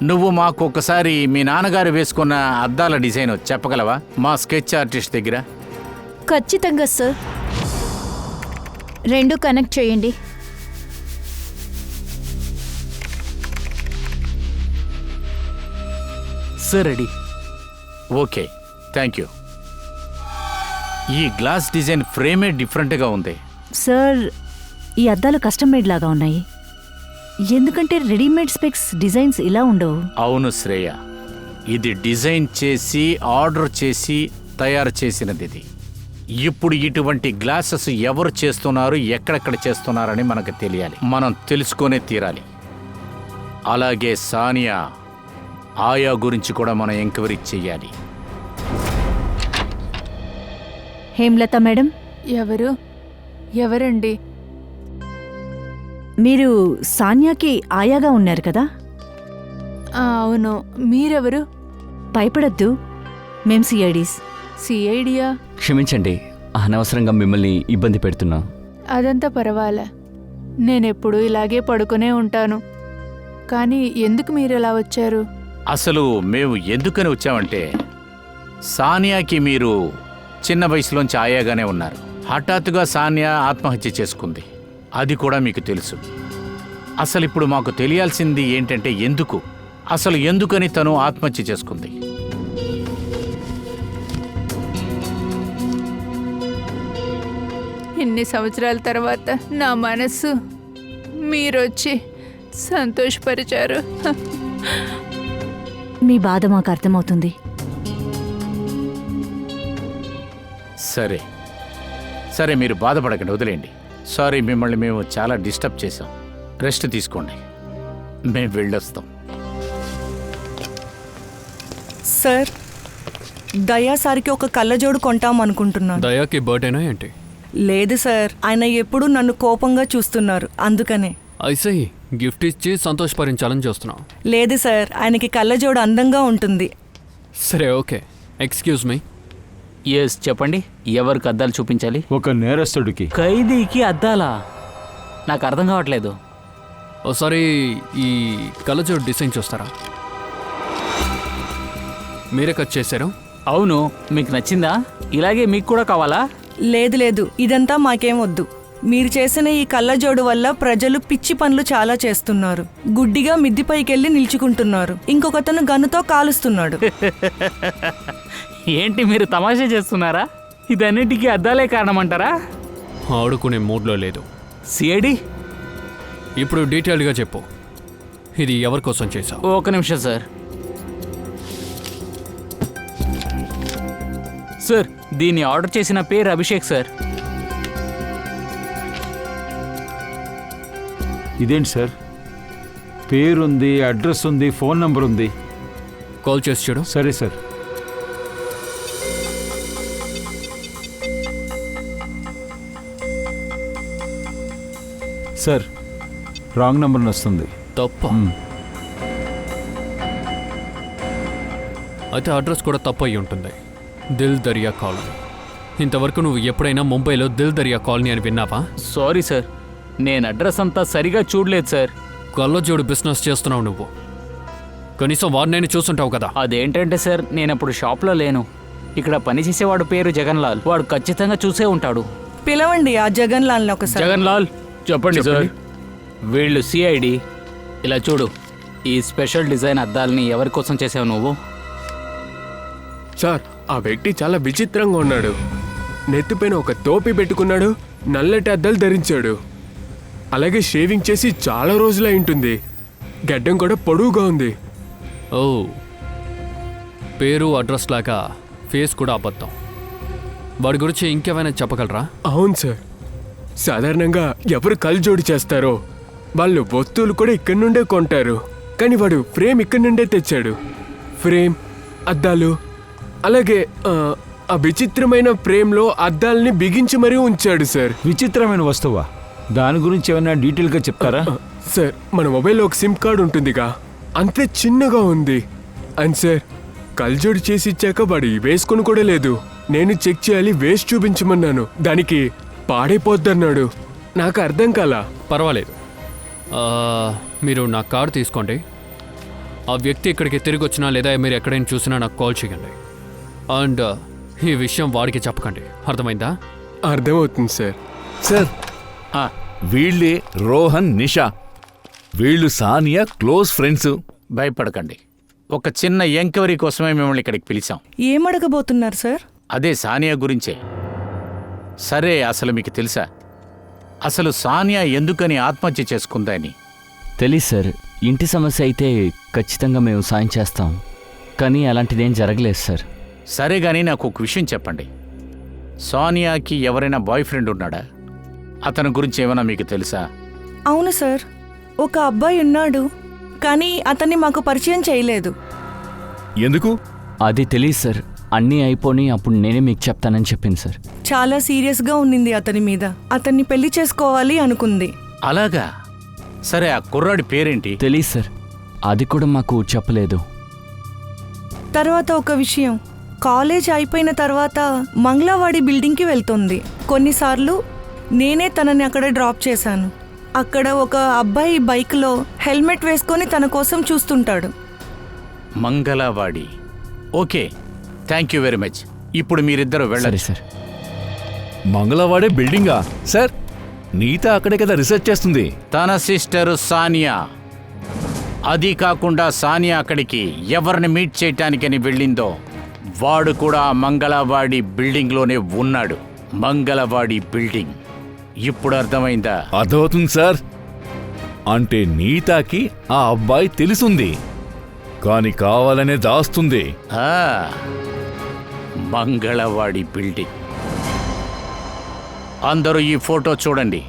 Speaker 10: నువ్వు మాకు ఒకసారి మీ నాన్నగారు వేసుకున్న అద్దాల డిజైన్ చెప్పగలవా మా స్కెచ్ ఆర్టిస్ట్ దగ్గర?
Speaker 3: ఖచ్చితంగా సార్. 2 కనెక్ట్ చేయండి.
Speaker 10: Sir ready. Okay, thank you. ఈ గ్లాస్ డిజైన్ ఫ్రేమే డిఫరెంట్గా ఉంది.
Speaker 7: సార్, ఈ అద్దాలు కస్టమ్ మేడ్ లాగా ఉన్నాయి, ఎందుకంటే రెడీమేడ్ స్పెక్స్ డిజైన్స్ ఇలా ఉండవు.
Speaker 10: అవును శ్రేయ, ఇది డిజైన్ చేసి ఆర్డర్ చేసి తయారు చేసినది. ఇది ఇప్పుడు ఇటువంటి గ్లాసెస్ ఎవరు చేస్తున్నారు, ఎక్కడెక్కడ చేస్తున్నారని మనకు తెలియాలి. మనం తెలుసుకొనే తీరాలి. అలాగే సానియా, ఆయా గురించి కూడా మనం ఎంక్వైరీ చెయ్యాలి.
Speaker 7: హేమలత మేడం,
Speaker 4: ఎవరండి?
Speaker 7: మీరు సాన్యాకి ఆయాగా ఉన్నారు కదా?
Speaker 4: అవును. మీరెవరు?
Speaker 7: భయపడొద్దు, మేం సిఐడీస్.
Speaker 4: సిఐడియా?
Speaker 6: క్షమించండి, అనవసరంగా మిమ్మల్ని ఇబ్బంది పెడుతున్నా.
Speaker 4: అదంతా పర్వాలే, నేనెప్పుడు ఇలాగే పడుకునే ఉంటాను. కానీ ఎందుకు మీరు ఇలా వచ్చారు?
Speaker 10: అసలు మేము ఎందుకని వచ్చామంటే, సానియాకి మీరు చిన్న వయసులోంచి ఆయాగానే ఉన్నారు. హఠాత్తుగా సానియా ఆత్మహత్య చేసుకుంది, అది కూడా మీకు తెలుసు. అసలు ఇప్పుడు మాకు తెలియాల్సింది ఏంటంటే ఎందుకని తను ఆత్మహత్య చేసుకుంది.
Speaker 4: ఇన్ని సంవత్సరాల తర్వాత నా మనస్సు మీరొచ్చి సంతోషపరిచారు.
Speaker 7: మీ బాధ మాకు అర్థమవుతుంది.
Speaker 10: సరే, మీరు బాధపడకండి, వదిలేయండి. సారీ, మిమ్మల్ని మేము చాలా డిస్టర్బ్ చేశాం. రెస్ట్ తీసుకోండి, మేము వెళ్ళొస్తాం.
Speaker 1: సార్, దయా సార్కి ఒక కళ్ళజోడు కొంటామనుకుంటున్నాను.
Speaker 11: దయాకి బర్త్డేనా ఏంటి?
Speaker 1: లేదు సార్, ఆయన ఎప్పుడూ నన్ను కోపంగా చూస్తున్నారు, అందుకనే.
Speaker 11: ఐసై గిఫ్ట్ ఇచ్చి సంతోషపరించాలని చూస్తున్నాం.
Speaker 1: లేదు సార్, ఆయనకి కళ్ళజోడు అందంగా ఉంటుంది.
Speaker 11: సరే, ఓకే. Excuse me.
Speaker 12: ఎస్, చెప్పండి. ఎవరికి అద్దాలు చూపించాలి?
Speaker 9: ఒక నేరస్తుడికి.
Speaker 12: ఖైదీకి అద్దాలా? నాకు అర్థం కావట్లేదు.
Speaker 11: ఓసారి ఈ కళ్ళజోడు డిజైన్ చూస్తారా? మీరే కట్ చేశారు?
Speaker 12: అవును. మీకు నచ్చిందా? ఇలాగే మీకు కూడా కావాలా?
Speaker 1: లేదు, ఇదంతా మాకేం వద్దు. మీరు చేసిన ఈ కళ్ళజోడు వల్ల ప్రజలు పిచ్చి పనులు చాలా చేస్తున్నారు. గుడ్డిగా మిద్దిపైకెళ్ళి నిల్చుకుంటున్నారు, ఇంకొకతను గన్నుతో కాలుస్తున్నాడు.
Speaker 12: ఏంటి మీరు తమాషా చేస్తున్నారా? ఇదన్నిటికీ అద్దాలే కారణమంటారా?
Speaker 11: ఆడుకునే మూడ్లో లేదు.
Speaker 12: సిఐడి,
Speaker 11: ఇప్పుడు డీటెయిల్డ్గా చెప్పు, ఇది ఎవరి కోసం చేశావు?
Speaker 12: ఒక నిమిషం సార్. సార్, దీన్ని ఆర్డర్ చేసిన పేరు అభిషేక్ సార్.
Speaker 9: ఇదేంటి సార్, పేరుంది, అడ్రస్ ఉంది, ఫోన్ నంబర్ ఉంది.
Speaker 11: కాల్ చేసి చూడు.
Speaker 9: సరే సార్. సార్, రాంగ్ నంబర్ వస్తుంది.
Speaker 11: తప్ప? అయితే అడ్రస్ కూడా తప్పు అయి ఉంటుంది. దిల్ దరియా కాలనీ. ఇంతవరకు నువ్వు ఎప్పుడైనా ముంబైలో దిల్ దరియా కాలనీ అని విన్నావా?
Speaker 12: సారీ సార్, నేను అడ్రస్ అంతా సరిగా చూడలేదు సార్.
Speaker 11: కళ్ళజోడు బిజినెస్ చేస్తున్నావు నువ్వు. కనీసం వాడినైనా చూసుంటావు కదా.
Speaker 12: అదేంటంటే సార్, నేను అప్పుడు షాప్లో లేను. ఇక్కడ పనిచేసేవాడు పేరు జగన్ లాల్. వాడు ఖచ్చితంగా చూసే ఉంటాడు.
Speaker 1: పిలవండి ఆ జగన్ లాల్ని ఒకసారి.
Speaker 12: జగన్ లాల్, చెప్పండి సార్. వీళ్ళు సిఐడి. ఇలా చూడు, ఈ స్పెషల్ డిజైన్ అద్దాలని ఎవరి కోసం చేసావు నువ్వు?
Speaker 5: సార్, ఆ వ్యక్తి చాలా విచిత్రంగా ఉన్నాడు. నెత్తిపైన ఒక టోపీ పెట్టుకున్నాడు, నల్లటి అద్దాలు ధరించాడు. అలాగే షేవింగ్ చేసి చాలా రోజులై ఉంటుంది. గడ్డం కూడా పొడవుగా ఉంది.
Speaker 11: ఓ, పేరు అడ్రస్ లాగా ఫేస్ కూడా అబద్ధం. వాడి గురించి ఇంకేమైనా చెప్పగలరా?
Speaker 5: అవును సార్, సాధారణంగా ఎవరు కళ్ళజోడు చేస్తారో వాళ్ళు వస్తువులు కూడా ఇక్కడి నుండే కొంటారు. కానీ వాడు ఫ్రేమ్ ఇక్కడి నుండే తెచ్చాడు. ఫ్రేమ్, అద్దాలు, అలాగే ఆ విచిత్రమైన ఫ్రేమ్లో అద్దాలని బిగించి మరీ ఉంచాడు సార్.
Speaker 9: విచిత్రమైన వస్తువా? దాని గురించి ఏమైనా డీటెయిల్గా చెప్తారా?
Speaker 5: సార్, మన మొబైల్లో ఒక సిమ్ కార్డు ఉంటుందిగా, అంతే చిన్నగా ఉంది. అండ్ సార్, కళ్ళజోడు చేసి ఇచ్చాక వాడు వేసుకుని కూడా లేదు. నేను చెక్ చేయాలి, వేసి చూపించమన్నాను. దానికి పాడైపోద్దన్నాడు. నాకు అర్థం కాలా.
Speaker 11: పర్వాలేదు, మీరు నా కార్డు తీసుకోండి. ఆ వ్యక్తి ఇక్కడికి తిరిగి వచ్చినా లేదా మీరు ఎక్కడైనా చూసినా నాకు కాల్ చేయండి. అండ్ ఈ విషయం వాడికి చెప్పకండి, అర్థమైందా?
Speaker 5: అర్థమవుతుంది సార్.
Speaker 2: సార్, వీళ్ళే రోహన్, నిషా. వీళ్ళు సానియా క్లోజ్ ఫ్రెండ్స్.
Speaker 10: భయపడకండి, ఒక చిన్న ఎంక్వైరీ కోసమే మిమ్మల్ని ఇక్కడికి పిలిచాం.
Speaker 1: ఏం అడగబోతున్నారు సార్?
Speaker 10: అదే సానియా గురించే. సరే, అసలు మీకు తెలుసా అసలు సానియా ఎందుకని ఆత్మహత్య చేసుకుందని?
Speaker 6: తెలీదు సార్. ఇంటి సమస్య అయితే ఖచ్చితంగా మేము సాయం చేస్తాం, కానీ అలాంటిదేం జరగలేదు సార్.
Speaker 10: సరే గానీ నాకు ఒక విషయం చెప్పండి. సానియాకి ఎవరైనా బాయ్ ఫ్రెండ్ ఉన్నాడా? అతని గురించి ఏమైనా మీకు తెలుసా?
Speaker 1: అవును సార్, ఒక అబ్బాయి ఉన్నాడు, కానీ అతన్ని మాకు పరిచయం చేయలేదు.
Speaker 2: ఎందుకు?
Speaker 6: అది తెలీదు సార్. అన్నీ అయిపోయి అప్పుడు నేనే మీకు చెప్తానని చెప్పింది సార్.
Speaker 1: చాలా సీరియస్గా ఉన్నింది అతని మీద. అతన్ని పెళ్లి చేసుకోవాలి అనుకుంది.
Speaker 10: అలాగా? సరే, ఆ కుర్రాడి పేరేంటి?
Speaker 6: తెలీదు సార్, అది కూడా మాకు చెప్పలేదు.
Speaker 1: తర్వాత ఒక విషయం, కాలేజ్ అయిపోయిన తర్వాత మంగళవాడి బిల్డింగ్కి వెళ్తుంది. కొన్నిసార్లు నేనే తనని అక్కడ డ్రాప్ చేశాను. అక్కడ ఒక అబ్బాయి బైక్లో హెల్మెట్ వేసుకొని తన కోసం చూస్తుంటాడు.
Speaker 10: Mangalavadi. Okay, thank you very much. ఇప్పుడు మీరిద్దరూ వెళ్ళండి.
Speaker 6: సరే సార్.
Speaker 2: మంగళవాడే బిల్డింగా? సార్, నీత అక్కడే కదా రీసెర్చ్ చేస్తుంది.
Speaker 10: తన సిస్టరు సానియా. అది కాకుండా సానియా అక్కడికి ఎవరిని మీట్ చేయటానికని వెళ్ళిందో వాడు కూడా మంగళవాడి బిల్డింగ్లోనే ఉన్నాడు. మంగళవాడి బిల్డింగ్. ఇప్పుడు అర్థమైందా?
Speaker 2: అర్థమవుతుంది సార్. అంటే నీతాకి ఆ అబ్బాయి తెలుసుంది, కాని కావాలనే దాస్తుంది.
Speaker 10: మంగళవాడి బిల్డింగ్. అందరూ ఈ ఫోటో చూడండి.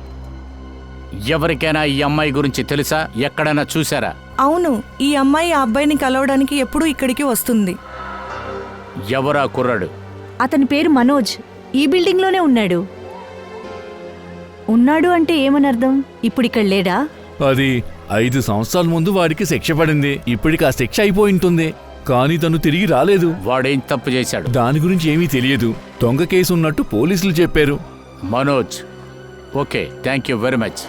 Speaker 10: ఎవరికైనా ఈ అమ్మాయి గురించి తెలుసా? ఎక్కడైనా చూసారా?
Speaker 1: అవును, ఈ అమ్మాయి ఆ అబ్బాయిని కలవడానికి ఎప్పుడూ ఇక్కడికి వస్తుంది.
Speaker 10: ఎవరా కుర్రాడు?
Speaker 7: అతని పేరు మనోజ్. ఈ బిల్డింగ్లోనే ఉన్నాడు. ఉన్నాడు అంటే ఏమని అర్థం? ఇప్పుడు ఇక్కడ లేడా?
Speaker 2: అది 5 సంవత్సరాల ముందు వాడికి శిక్ష పడింది. ఇప్పటికి ఆ శిక్ష అయిపోయి ఉంటుంది, కానీ తను తిరిగి రాలేదు.
Speaker 10: వాడేం తప్పు చేశాడు?
Speaker 2: దాని గురించి ఏమీ తెలియదు. దొంగ కేసు ఉన్నట్టు పోలీసులు చెప్పారు.
Speaker 10: Manoj. Okay, thank you very much.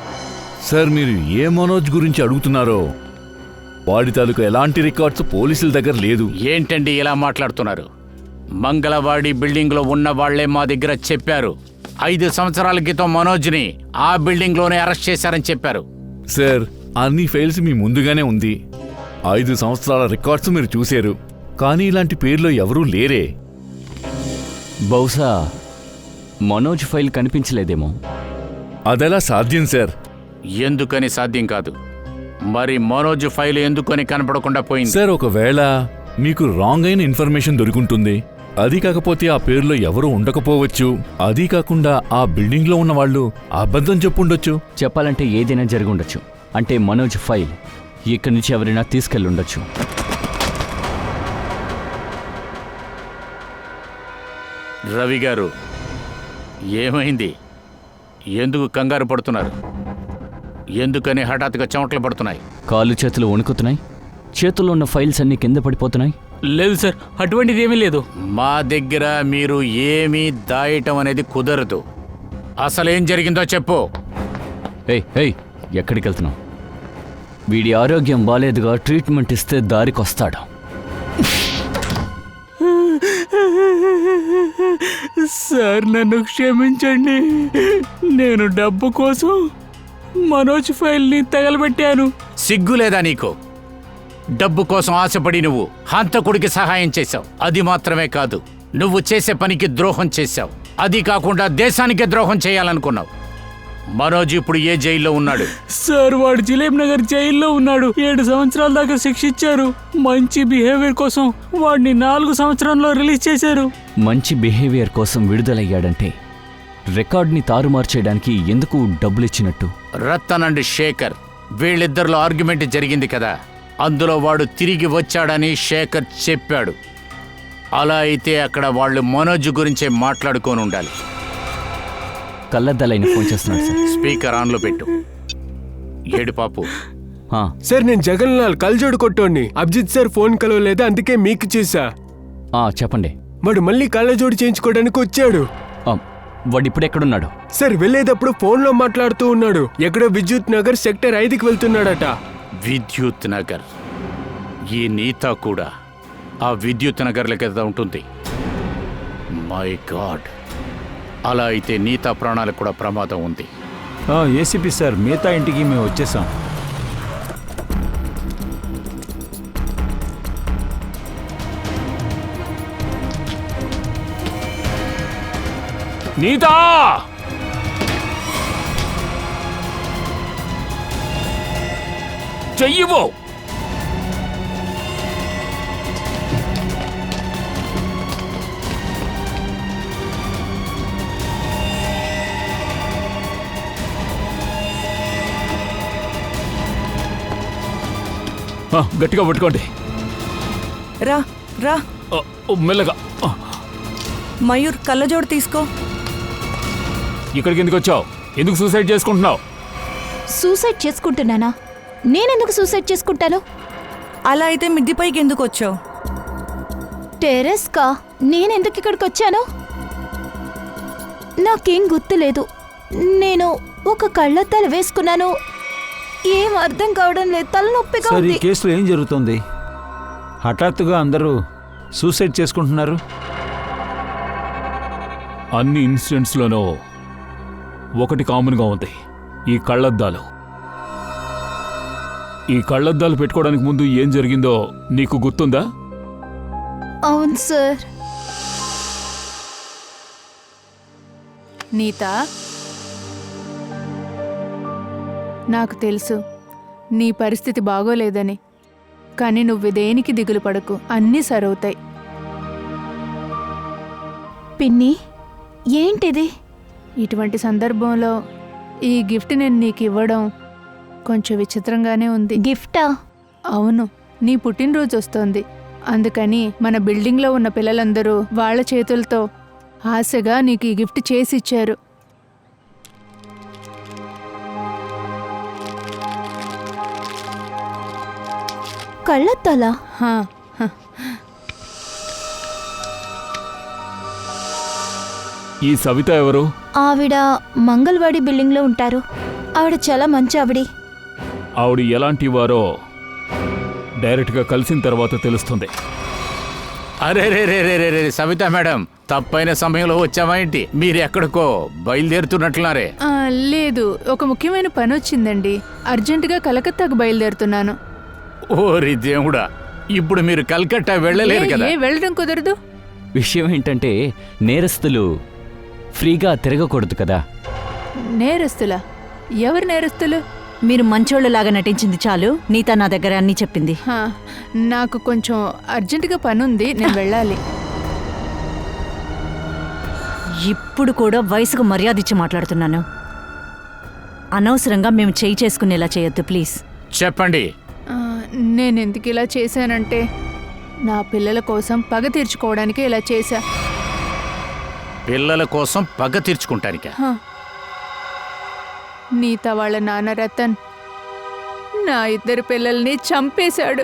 Speaker 2: Sir, మీరు ఏ మనోజ్ గురించి అడుగుతున్నారో వాడి తాలూకు ఎలాంటి రికార్డ్స్ పోలీసుల దగ్గర లేదు.
Speaker 10: ఏంటండి ఇలా మాట్లాడుతున్నారు? మంగళవాడి బిల్డింగ్లో ఉన్న వాళ్లే మా దగ్గర చెప్పారు. 5 సంవత్సరాల క్రితం మనోజ్ని ఆ బిల్డింగ్లోనే అరెస్ట్ చేశారని చెప్పారు.
Speaker 2: సార్, అన్ని ఫైల్స్ మీ ముందుగానే ఉంది. 5 సంవత్సరాల రికార్డ్స్ మీరు చూశారు, కానీ ఇలాంటి పేర్లో ఎవరూ లేరే.
Speaker 6: బహుశా మనోజ్ ఫైల్ కనిపించలేదేమో.
Speaker 2: అదెలా సాధ్యం సార్?
Speaker 10: ఎందుకని సాధ్యం కాదు? మరి మనోజ్ ఫైల్ ఎందుకని కనపడకుండా పోయింది?
Speaker 2: సార్, ఒకవేళ మీకు రాంగ్ అయిన ఇన్ఫర్మేషన్ దొరుకుంటుంది. అది కాకపోతే ఆ పేరులో ఎవరూ ఉండకపోవచ్చు. అది కాకుండా ఆ బిల్డింగ్లో ఉన్న వాళ్ళు అబద్ధం చెప్పుండొచ్చు.
Speaker 6: చెప్పాలంటే ఏదైనా జరిగి ఉండొచ్చు. అంటే మనోజ్ ఫైల్ ఇక్కడి నుంచి ఎవరైనా తీసుకెళ్ళి ఉండొచ్చు.
Speaker 10: రవి గారు, ఏమైంది? ఎందుకు కంగారు పడుతున్నారు? ఎందుకని హఠాత్తుగా చెమటలు పడుతున్నాయి?
Speaker 6: కాళ్ళు చేతులు వణుకుతున్నాయి. చేతుల్లో ఉన్న ఫైల్స్ అన్నీ కింద పడిపోతున్నాయి.
Speaker 12: లేదు సార్, అటువంటిది ఏమీ లేదు.
Speaker 10: మా దగ్గర మీరు ఏమీ దాయటం అనేది కుదరదు. అసలేం జరిగిందో చెప్పు.
Speaker 6: ఏయ్ ఎక్కడికి వెళ్తున్నావు? వీడి ఆరోగ్యం బాలేదుగా, ట్రీట్మెంట్ ఇస్తే దారికొస్తాడు.
Speaker 12: సార్ నన్ను క్షమించండి. నేను డబ్బు కోసం మనోజ్ ఫైల్ని తగలబెట్టాను.
Speaker 10: సిగ్గులేదా నీకు? డబ్బు కోసం ఆశపడి నువ్వు హంతకుడికి సహాయం చేశావు. అది మాత్రమే కాదు, నువ్వు చేసే పనికి ద్రోహం చేశావు. అది కాకుండా దేశానికే ద్రోహం చేయాలనుకున్నావు. మనోజ్ ఇప్పుడు ఏ జైల్లో ఉన్నాడు?
Speaker 12: సార్ వాడు జిలేబ్ నగర్ జైల్లో ఉన్నాడు. 7 సంవత్సరాల దాకా శిక్ష ఇచ్చారు. మంచి బిహేవియర్ కోసం వాడిని 4 సంవత్సరాల్లో రిలీజ్ చేశారు.
Speaker 6: మంచి బిహేవియర్ కోసం విడుదలయ్యాడంటే రికార్డ్ని తారుమారు చేయడానికి ఎందుకు డబ్బులు ఇచ్చినట్టు?
Speaker 10: రతన్ అండ్ శేఖర్ వీళ్ళిద్దరిలో ఆర్గ్యుమెంట్ జరిగింది కదా, అందులో వాడు తిరిగి వచ్చాడని శేఖర్ చెప్పాడు. అలా అయితే అక్కడ వాళ్ళు మనోజ్ గురించే మాట్లాడుకొని ఉండాలి.
Speaker 6: కళ్ళద్దాలైన ఫోన్ చేస్తున్నాడు సార్.
Speaker 10: స్పీకర్ ఆన్లో పెట్టు. ఏడు పాపు.
Speaker 5: సార్ నేను జగన్ లాల్ కల్జోడు కొట్టోడిని. అభిజిత్ సార్ ఫోన్ కలవలేదు, అందుకే మీకు చేశా.
Speaker 6: చెప్పండి.
Speaker 5: వాడు మళ్ళీ కళ్ళజోడు చేయించుకోవడానికి వచ్చాడు.
Speaker 6: వాడు ఇప్పుడు ఎక్కడున్నాడు?
Speaker 5: సార్ వెళ్ళేటప్పుడు ఫోన్లో మాట్లాడుతూ ఉన్నాడు. ఎక్కడో విద్యుత్ నగర్ సెక్టర్ 5కి వెళ్తున్నాడట.
Speaker 10: విద్యుత్ నగర్? ఈ నీతా కూడా ఆ విద్యుత్ నగర్ల కదా ఉంటుంది. మై గాడ్, అలా అయితే నీతా ప్రాణాలకు కూడా ప్రమాదం ఉంది.
Speaker 9: ఏసీపీ సార్, మిగతా ఇంటికి మేము వచ్చేసాం.
Speaker 8: నీతా! చెయ్యివో! గట్టిగా పట్టుకోండి.
Speaker 1: రా రా
Speaker 8: మెల్లగా.
Speaker 1: మయూర్ కళ్ళజోడు తీసుకో.
Speaker 8: ఇక్కడికి ఎందుకు వచ్చావు? ఎందుకు సూసైడ్ చేసుకుంటున్నావు?
Speaker 3: సూసైడ్ చేసుకుంటున్నానా? నేనెందుకు సూసైడ్ చేసుకుంటాను?
Speaker 1: అలా అయితే మిద్దిపైకి ఎందుకు వచ్చావు?
Speaker 3: టెరెస్కా? నేనెందుకు ఇక్కడికి వచ్చాను? నాకేం గుర్తులేదు. నేను ఒక కళ్ళద్దాలు వేసుకున్నాను. ఏం అర్థం కావడం లేదు. తలనొప్పిగా
Speaker 9: సార్, ఈ
Speaker 3: ఉంది.
Speaker 9: కేసులో ఏం జరుగుతుంది? హఠాత్తుగా అందరూ సూసైడ్ చేసుకుంటున్నారు.
Speaker 8: అన్ని ఇన్సిడెంట్స్లోనూ ఒకటి కామన్గా ఉంది, ఈ కళ్ళద్దాలు. ఈ కళ్ళద్దాలు పెట్టుకోవడానికి ముందు ఏం జరిగిందో నీకు గుర్తుందా?
Speaker 3: అవును సార్.
Speaker 4: నీతా, నాకు తెలుసు నీ పరిస్థితి బాగోలేదని. కానీ నువ్వు దేనికి దిగులు పడకు, అన్నీ సరవుతాయి.
Speaker 3: పిన్ని, ఏంటిది?
Speaker 4: ఇటువంటి సందర్భంలో ఈ గిఫ్ట్ నేను నీకు ఇవ్వడం కొంచెం విచిత్రంగానే ఉంది.
Speaker 3: గిఫ్టా?
Speaker 4: అవును, నీ పుట్టినరోజు వస్తోంది. అందుకని మన బిల్డింగ్లో ఉన్న పిల్లలందరూ వాళ్ళ చేతులతో ఆశగా నీకు ఈ గిఫ్ట్ చేసి ఇచ్చారు.
Speaker 3: కళ్ళద్దాలా?
Speaker 8: ఈ సవిత ఎవరు?
Speaker 3: ఆవిడ మంగళవాడి బిల్డింగ్లో ఉంటారు. ఆవిడ చాలా మంచి ఆవిడ.
Speaker 8: ఆవిడ ఎలాంటి వారో డైరెక్ట్గా కలిసిన తర్వాత తెలుస్తుంది.
Speaker 10: అరే రే రే రే రే రే సవిత మేడం, తప్పైన సమయంలో వచ్చావా ఏంటి? మీరు ఎక్కడికో బయలుదేరుతున్నట్లున్నారే.
Speaker 4: లేదు, ఒక ముఖ్యమైన పని వచ్చిందండి. అర్జెంటుగా కలకత్తాకు బయలుదేరుతున్నాను.
Speaker 10: ఓరి దేవుడా, ఇప్పుడు మీరు కల్కట్టా వెళ్ళలేరు కదా?
Speaker 4: వెళ్ళడం కుదరదు.
Speaker 6: విషయం ఏంటంటే నేరస్తులు ఫ్రీగా తిరగకూడదు కదా.
Speaker 4: నేరస్తులా? ఎవరు నేరస్తులు?
Speaker 7: మీరు మంచోళ్ళలాగా నటించింది చాలు. నీతా నా దగ్గర అన్నీ చెప్పింది.
Speaker 4: నాకు కొంచెం అర్జెంటుగా పని ఉంది, నేను వెళ్ళాలి.
Speaker 7: ఇప్పుడు కూడా వయసుకు మర్యాద ఇచ్చి మాట్లాడుతున్నాను. అనవసరంగా మేము చేయి చేసుకునేలా చేయొద్దు ప్లీజ్.
Speaker 10: చెప్పండి.
Speaker 4: నేను ఎందుకు ఇలా చేశానంటే నా పిల్లల కోసం పగ తీర్చుకోవడానికి ఇలా చేశా.
Speaker 10: పిల్లల కోసం పగ తీర్చుకుంటానిక?
Speaker 4: నీతా వాళ్ళ నాన్న రతన్ నా 2 పిల్లల్ని చంపేశాడు.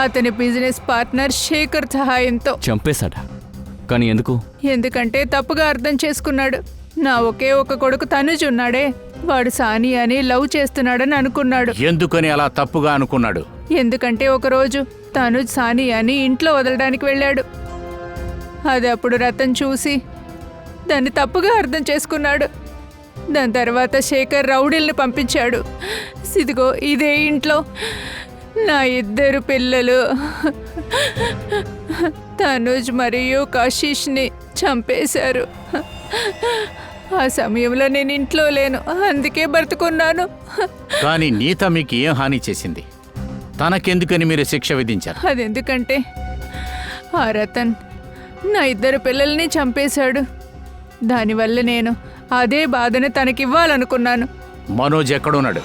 Speaker 4: అతని బిజినెస్ పార్ట్నర్ శేఖర్ సహాయంతో.
Speaker 6: చంపేశాడా? కానీ ఎందుకు?
Speaker 4: ఎందుకంటే తప్పుగా అర్థం చేసుకున్నాడు. నా ఒకే ఒక కొడుకు తనుజ్ ఉన్నాడే, వాడు సానియాని లవ్ చేస్తున్నాడని అనుకున్నాడు.
Speaker 10: ఎందుకని అలా తప్పుగా అనుకున్నాడు?
Speaker 4: ఎందుకంటే ఒకరోజు తనుజ్ సానియాని ఇంట్లో వదలడానికి వెళ్ళాడు. అది అప్పుడు రతన్ చూసి దాన్ని తప్పుగా అర్థం చేసుకున్నాడు. దాని తర్వాత శేఖర్ రౌడీల్ని పంపించాడు. ఇదిగో ఇదే ఇంట్లో నా 2 పిల్లలు తనుజ్ మరియు కశిష్ని చంపేశారు. ఆ సమయంలో నేను ఇంట్లో లేను, అందుకే బ్రతుకున్నాను.
Speaker 10: కానీ నీత మీకు ఏం హాని చేసింది? తనకెందుకని మీరు శిక్ష విధించారు?
Speaker 4: అదెందుకంటే ఆ రతన్ నా 2 పిల్లల్ని చంపేశాడు. దానివల్ల నేను అదే బాధను తనకివ్వాలనుకున్నాను.
Speaker 10: మనోజ్ ఎక్కడున్నాడు?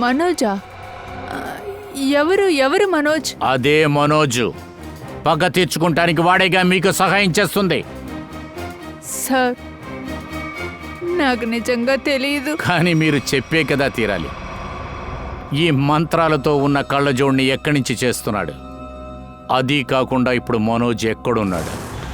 Speaker 4: మనోజా? ఎవరు మనోజ్?
Speaker 10: అదే మనోజు. పగ తీర్చుకుంటానికి వాడేగా మీకు సహాయం చేస్తుంది.
Speaker 4: సార్, నాకు నిజంగా తెలియదు.
Speaker 10: కానీ మీరు చెప్పే కదా తీరాలి. ఈ మంత్రాలతో ఉన్న కళ్ళజోడిని ఎక్కడి నుంచి చేస్తున్నాడు? అది కాకుండా ఇప్పుడు మనోజ్ ఎక్కడున్నాడు?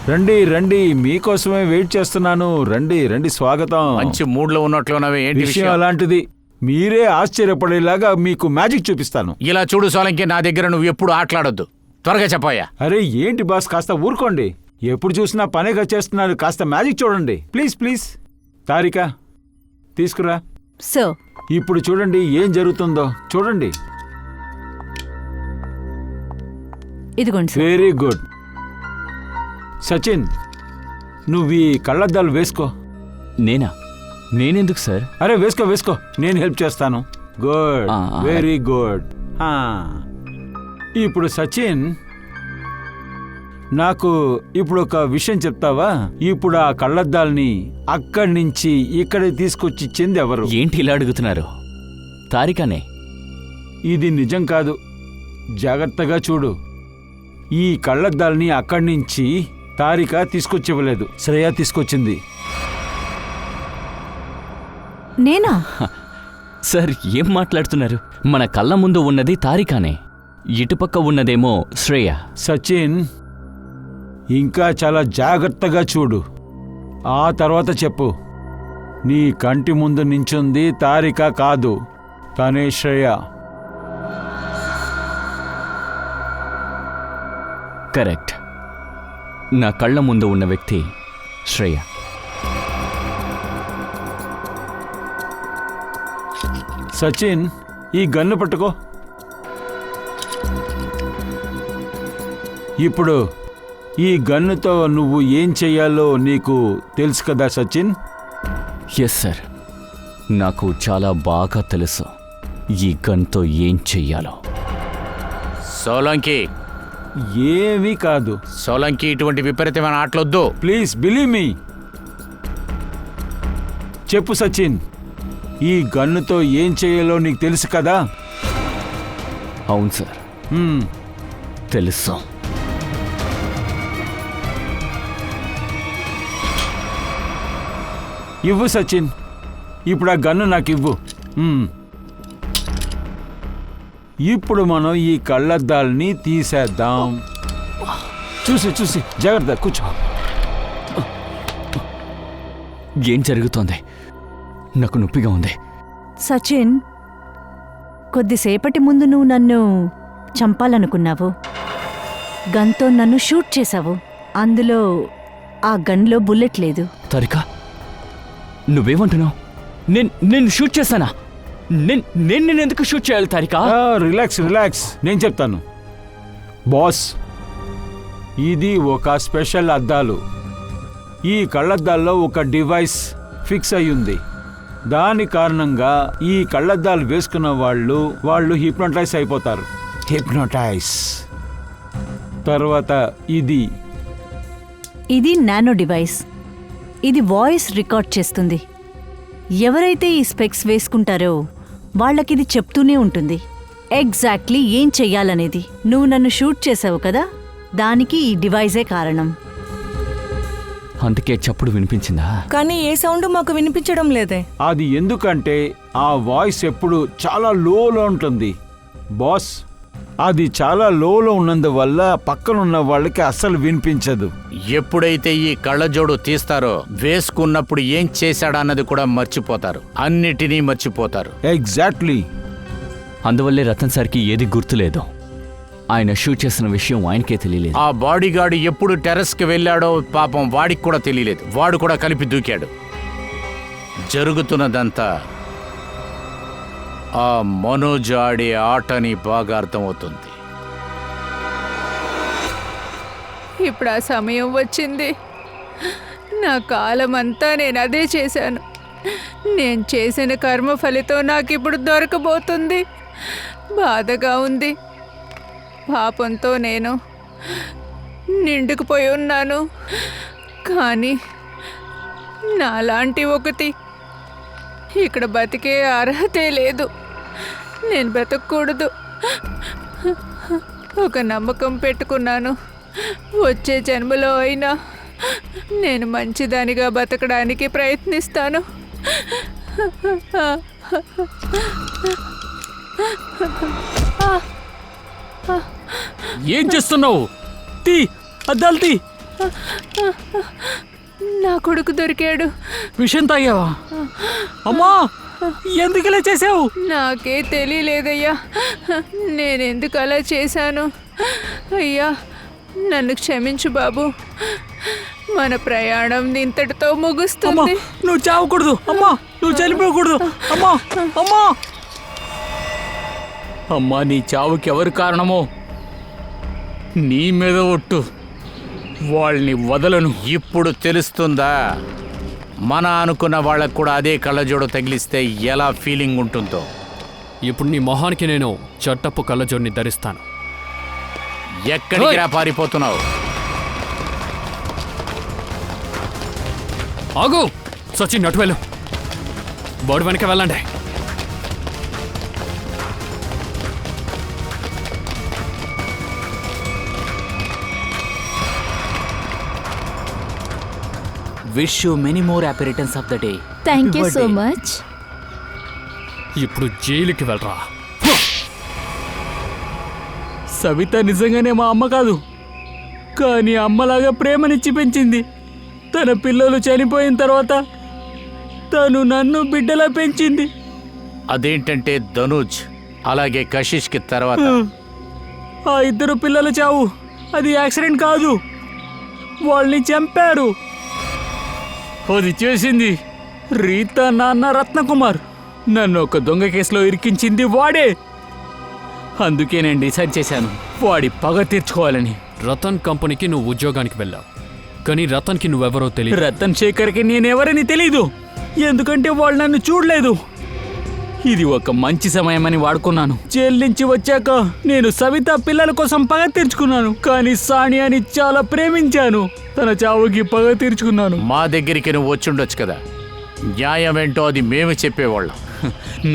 Speaker 9: రండి రండి, మీకోసమే వెయిట్ చేస్తున్నాను. రండి రండి, స్వాగతం.
Speaker 10: మంచి మూడ్లో ఉన్నట్లున్నవే. ఏంటి
Speaker 9: విషయం అలాంటిది, మీరే ఆశ్చర్యపడేలాగా మీకు మ్యాజిక్ చూపిస్తాను.
Speaker 10: ఇలా చూడు సోలంకి, నా దగ్గర నువ్వు ఎప్పుడు ఆటలాడొద్దు. త్వరగా చెప్పాయా.
Speaker 9: అరే ఏంటి బాస్, కాస్త ఊరుకోండి. ఎప్పుడు చూసినా పనేగా చేస్తున్నారు. కాస్త మ్యాజిక్ చూడండి ప్లీజ్ ప్లీజ్. తారిక తీసుకురా.
Speaker 7: సో
Speaker 9: ఇప్పుడు చూడండి ఏం జరుగుతుందో. చూడండి.
Speaker 7: ఇదిగోండి సార్.
Speaker 9: Very good. సచిన్, నువ్వు ఈ కళ్ళద్దాలు వేసుకో.
Speaker 6: నేనెందుకు సార్?
Speaker 9: అరే వేసుకో వేసుకో, నేను హెల్ప్ చేస్తాను. Good, very good. ఇప్పుడు సచిన్, నాకు ఇప్పుడు ఒక విషయం చెప్తావా? ఇప్పుడు ఆ కళ్ళద్దాల్ని అక్కడి నుంచి ఇక్కడ తీసుకొచ్చి ఇచ్చింది ఎవరు?
Speaker 6: ఏంటి ఇలా అడుగుతున్నారు? తారికనే.
Speaker 9: ఇది నిజం కాదు, జాగ్రత్తగా చూడు. ఈ కళ్ళద్దాల్ని అక్కడి నుంచి తారిక తీసుకొచ్చివ్వలేదు, శ్రేయ తీసుకొచ్చింది.
Speaker 7: నేనా?
Speaker 6: సార్ ఏం మాట్లాడుతున్నారు? మన కళ్ళ ముందు ఉన్నది తారికానే, ఇటుపక్క ఉన్నదేమో శ్రేయ.
Speaker 9: సచిన్, ఇంకా చాలా జాగ్రత్తగా చూడు. ఆ తర్వాత చెప్పు. నీ కంటి ముందు నించుంది తారిక కాదు, తనే శ్రేయ.
Speaker 6: కరెక్ట్. నా కళ్ళ ముందు ఉన్న వ్యక్తి శ్రేయ.
Speaker 9: సచిన్, ఈ గన్ను పట్టుకో. ఇప్పుడు ఈ గన్నుతో నువ్వు ఏం చెయ్యాలో నీకు తెలుసు కదా సచిన్?
Speaker 6: ఎస్ సార్, నాకు చాలా బాగా తెలుసు ఈ గన్తో ఏం చెయ్యాలో.
Speaker 10: సోలంకి,
Speaker 9: ఏమీ కాదు.
Speaker 10: సోలంకి, ఇటువంటి విపరీతమైన ఆటలొద్దు.
Speaker 9: Please believe me. చెప్పు సచిన్, ఈ గన్నుతో ఏం చేయాలో నీకు తెలుసు కదా?
Speaker 6: అవును సార్, తెలుసు.
Speaker 9: ఇవ్వు సచిన్, ఇప్పుడు ఆ గన్ను నాకు ఇవ్వు. ఇప్పుడు మనం ఈ కళ్ళద్దాల్ని తీసేద్దాం. చూసి చూసి జాగ్రత్త, కూర్చో.
Speaker 6: ఏం జరుగుతోంది? నాకు నొప్పిగా ఉంది.
Speaker 7: సచిన్, కొద్దిసేపటి ముందు నువ్వు నన్ను చంపాలనుకున్నావు. గన్తో నన్ను షూట్ చేశావు. అందులో ఆ గన్లో బుల్లెట్ లేదు.
Speaker 6: తారికా, నువ్వేమంటున్నావు? నేను షూట్ చేశానా? నేను ఎందుకు షూట్ చేయాలి తారికా?
Speaker 9: రిలాక్స్ రిలాక్స్, నేను చెప్తాను. బాస్, ఇది ఒక స్పెషల్ అద్దాలు. ఈ కళ్ళద్దాల్లో ఒక డివైస్ ఫిక్స్ అయ్యింది. దాని కారణంగా ఈ కళ్ళద్దాలు వేసుకున్న వాళ్ళు హిప్నోటైజ్ అయిపోతారు. హిప్నోటైజ్ తర్వాత
Speaker 7: ఇది నానో డివైస్. ఇది వాయిస్ రికార్డ్ చేస్తుంది. ఎవరైతే ఈ స్పెక్స్ వేసుకుంటారో వాళ్ళకిది చెప్తూనే ఉంటుంది ఎగ్జాక్ట్లీ ఏం చెయ్యాలనేది. నువ్వు నన్ను షూట్ చేసావు కదా, దానికి ఈ డివైజే కారణం.
Speaker 6: అందుకే చప్పుడు వినిపించిందా?
Speaker 1: కానీ ఏ సౌండ్ మాకు వినిపించడం లేదే.
Speaker 9: అది ఎందుకంటే ఆ వాయిస్ ఎప్పుడు చాలా లోలో ఉంటుంది. బాస్, అది చాలా లోలో ఉన్నందువల్ల పక్కనున్న వాళ్ళకి అస్సలు వినిపించదు.
Speaker 10: ఎప్పుడైతే ఈ కళ్ళజోడు తీస్తారో వేసుకున్నప్పుడు ఏం చేశాడన్నది కూడా మర్చిపోతారు, అన్నిటినీ మర్చిపోతారు.
Speaker 9: ఎగ్జాక్ట్లీ.
Speaker 6: అందువల్లే రతన్ సార్కి ఏది గుర్తులేదు. ఆయన షూట్ చేసిన విషయం ఆయనకే తెలియలేదు.
Speaker 10: ఆ బాడీగార్డు ఎప్పుడు టెర్రస్కి వెళ్ళాడో పాపం వాడికి కూడా తెలియలేదు. వాడు కూడా కలిపి దూకాడు. జరుగుతున్నదంతా ఆ మనోజ్ ఆడే ఆటని బాగా అర్థమవుతుంది.
Speaker 4: ఇప్పుడు ఆ సమయం వచ్చింది. నా కాలం అంతా నేను అదే చేశాను. నేను చేసిన కర్మ ఫలితం నాకు ఇప్పుడు దొరకబోతుంది. బాధగా ఉంది. పాపంతో నేను నిండుకుపోయి ఉన్నాను. కానీ నాలాంటి ఒకటి ఇక్కడ బతికే అర్హతే లేదు. నేను బ్రతకూడదు. ఒక నమ్మకం పెట్టుకున్నాను. వచ్చే జన్మలో అయినా నేను మంచిదానిగా బతకడానికి ప్రయత్నిస్తాను.
Speaker 12: ఏం చేస్తున్నావు? తీ, అద్దాలు తీ.
Speaker 4: నా కొడుకు దొరికాడు.
Speaker 12: విషయం తాగావా? అమ్మా, ఎందుకు ఇలా చేసావు?
Speaker 4: నాకే తెలియలేదయ్యా. నేనెందుకు అలా చేశాను? అయ్యా, నన్ను క్షమించు బాబు. మన ప్రయాణం ఇంతటితో
Speaker 12: అమ్మా,
Speaker 4: ముగుస్తుంది.
Speaker 12: నువ్వు చావకూడదు. అమ్మా, నువ్వు చనిపోకూడదు. అమ్మా, అమ్మా, అమ్మా, నీ చావుకి ఎవరు కారణమో నీ మీద ఒట్టు. వాళ్ళని వదలను.
Speaker 10: ఇప్పుడు తెలుస్తుందా? మన అనుకున్న వాళ్ళకు కూడా అదే కళ్ళజోడు తగిలిస్తే ఎలా ఫీలింగ్ ఉంటుందో.
Speaker 11: ఇప్పుడు నీ మొహానికి నేను చట్టపు కళ్ళజోడిని ధరిస్తాను.
Speaker 10: ఎక్కడికి రా పారిపోతున్నావు?
Speaker 11: ఆగు సచిన్, నటువెళ్ళు. బోర్డు వెనక వెళ్ళండి.
Speaker 13: Wish you many more apparitions of the day.
Speaker 3: Thank you so much.
Speaker 11: ఇప్పుడు జైలుకి వెళ్ళరా.
Speaker 12: సవిత నిజంగానే మా అమ్మ కాదు, కానీ అమ్మలాగా ప్రేమనిచ్చి పెంచింది. తన పిల్లలు చనిపోయిన తర్వాత తను నన్ను బిడ్డలా పెంచింది.
Speaker 10: అదేంటంటే ధనుజ్ అలాగే కశిష్కి తర్వాత
Speaker 12: ఆ ఇద్దరు పిల్లల చావు అది యాక్సిడెంట్ కాదు, వాళ్ళని చంపారు. అది చేసింది రీతా నాన్న రత్నకుమార్. నన్ను ఒక దొంగ కేసులో ఇరికించింది వాడే. అందుకే నేను డిసైడ్ చేశాను వాడి పగ తీర్చుకోవాలని.
Speaker 11: రతన్ కంపెనీకి నువ్వు ఉద్యోగానికి వెళ్ళావు, కానీ రతన్కి నువ్వెవరో తెలియదు.
Speaker 12: రతన్ శేఖర్కి నేనెవరని తెలీదు, ఎందుకంటే వాళ్ళు నన్ను చూడలేదు. ఇది ఒక మంచి సమయమని వాడుకున్నాను. జైలు నుంచి వచ్చాక నేను సవిత పిల్లల కోసం పగ తీర్చుకున్నాను, కానీ సానియాని చాలా ప్రేమించాను. తన చావుకి పగ తీర్చుకున్నాను.
Speaker 10: మా దగ్గరికి నువ్వు వచ్చుండొచ్చు కదా. న్యాయం ఏంటో అది మేము చెప్పేవాళ్ళం.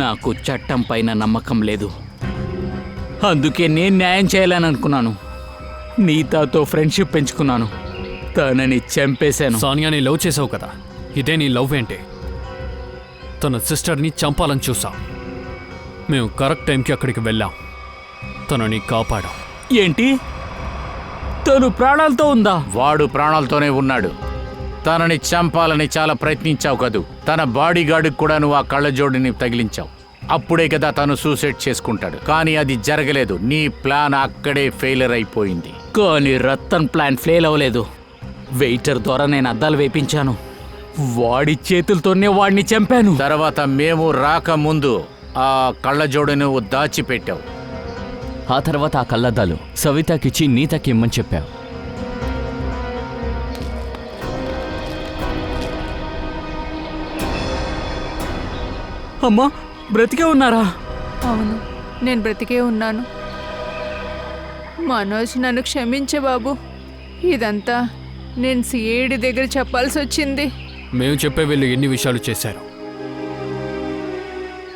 Speaker 13: నాకు చట్టం పైన నమ్మకం లేదు.
Speaker 12: అందుకే నేను న్యాయం చేయాలని అనుకున్నాను. నీతాతో ఫ్రెండ్షిప్ పెంచుకున్నాను, తనని చంపేశాను.
Speaker 11: సానియాని లవ్ చేసావు కదా, ఇదే నీ లవ్ ఏంటి? తన సిస్టర్ని చంపాలని చూసాం. మేము కరెక్ట్ టైంకి అక్కడికి వెళ్ళాం, తనని కాపాడాం.
Speaker 12: ఏంటి? తను ప్రాణాలతో ఉందా?
Speaker 10: వాడు ప్రాణాలతోనే ఉన్నాడు. తనని చంపాలని చాలా ప్రయత్నించావు కదూ. తన బాడీ గార్డుకి కూడా నువ్వు ఆ కళ్ళజోడిని తగిలించావు. అప్పుడే కదా తను సూసైడ్ చేసుకుంటాడు. కానీ అది జరగలేదు. నీ ప్లాన్ అక్కడే ఫెయిలర్ అయిపోయింది.
Speaker 13: కానీ రతన్ ప్లాన్ ఫెయిల్ అవ్వలేదు. వెయిటర్ ద్వారా నేను అద్దాలు వేపించాను.
Speaker 12: వాడి చేతులతోనే వాడిని చంపాను.
Speaker 10: తర్వాత మేము రాకముందు ఆ కళ్ళజోడు నువ్వు దాచిపెట్టావు.
Speaker 6: ఆ తర్వాత ఆ కళ్ళద్దాలు సవితకిచ్చి నీతకి ఇమ్మని చెప్పావు.
Speaker 12: అమ్మా, బ్రతికే ఉన్నారా?
Speaker 4: అవును, నేను బ్రతికే ఉన్నాను. మనోజ్, నన్ను క్షమించే బాబు. ఇదంతా నేను సిఐడి దగ్గర చెప్పాల్సి వచ్చింది.
Speaker 11: మేము చెప్పే వీళ్ళు ఎన్ని విషయాలు చేశారు.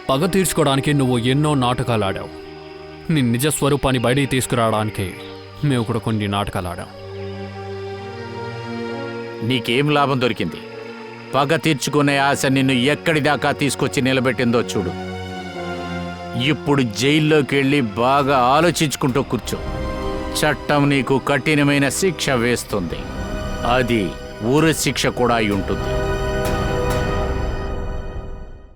Speaker 11: పగ తీర్చుకోవడానికి నువ్వు ఎన్నో నాటకాలు ఆడావు. నీ నిజ స్వరూపాన్ని బయటికి తీసుకురావడానికి మేము కూడా కొన్ని నాటకాలు ఆడాం.
Speaker 10: నీకేం లాభం దొరికింది? పగ తీర్చుకునే ఆశ నిన్ను ఎక్కడి దాకా తీసుకొచ్చి నిలబెట్టిందో చూడు. ఇప్పుడు జైల్లోకి వెళ్ళి బాగా ఆలోచించుకుంటూ కూర్చో. చట్టం నీకు కఠినమైన శిక్ష వేస్తుంది. అది ఊరి శిక్ష కూడా అయి ఉంటుంది.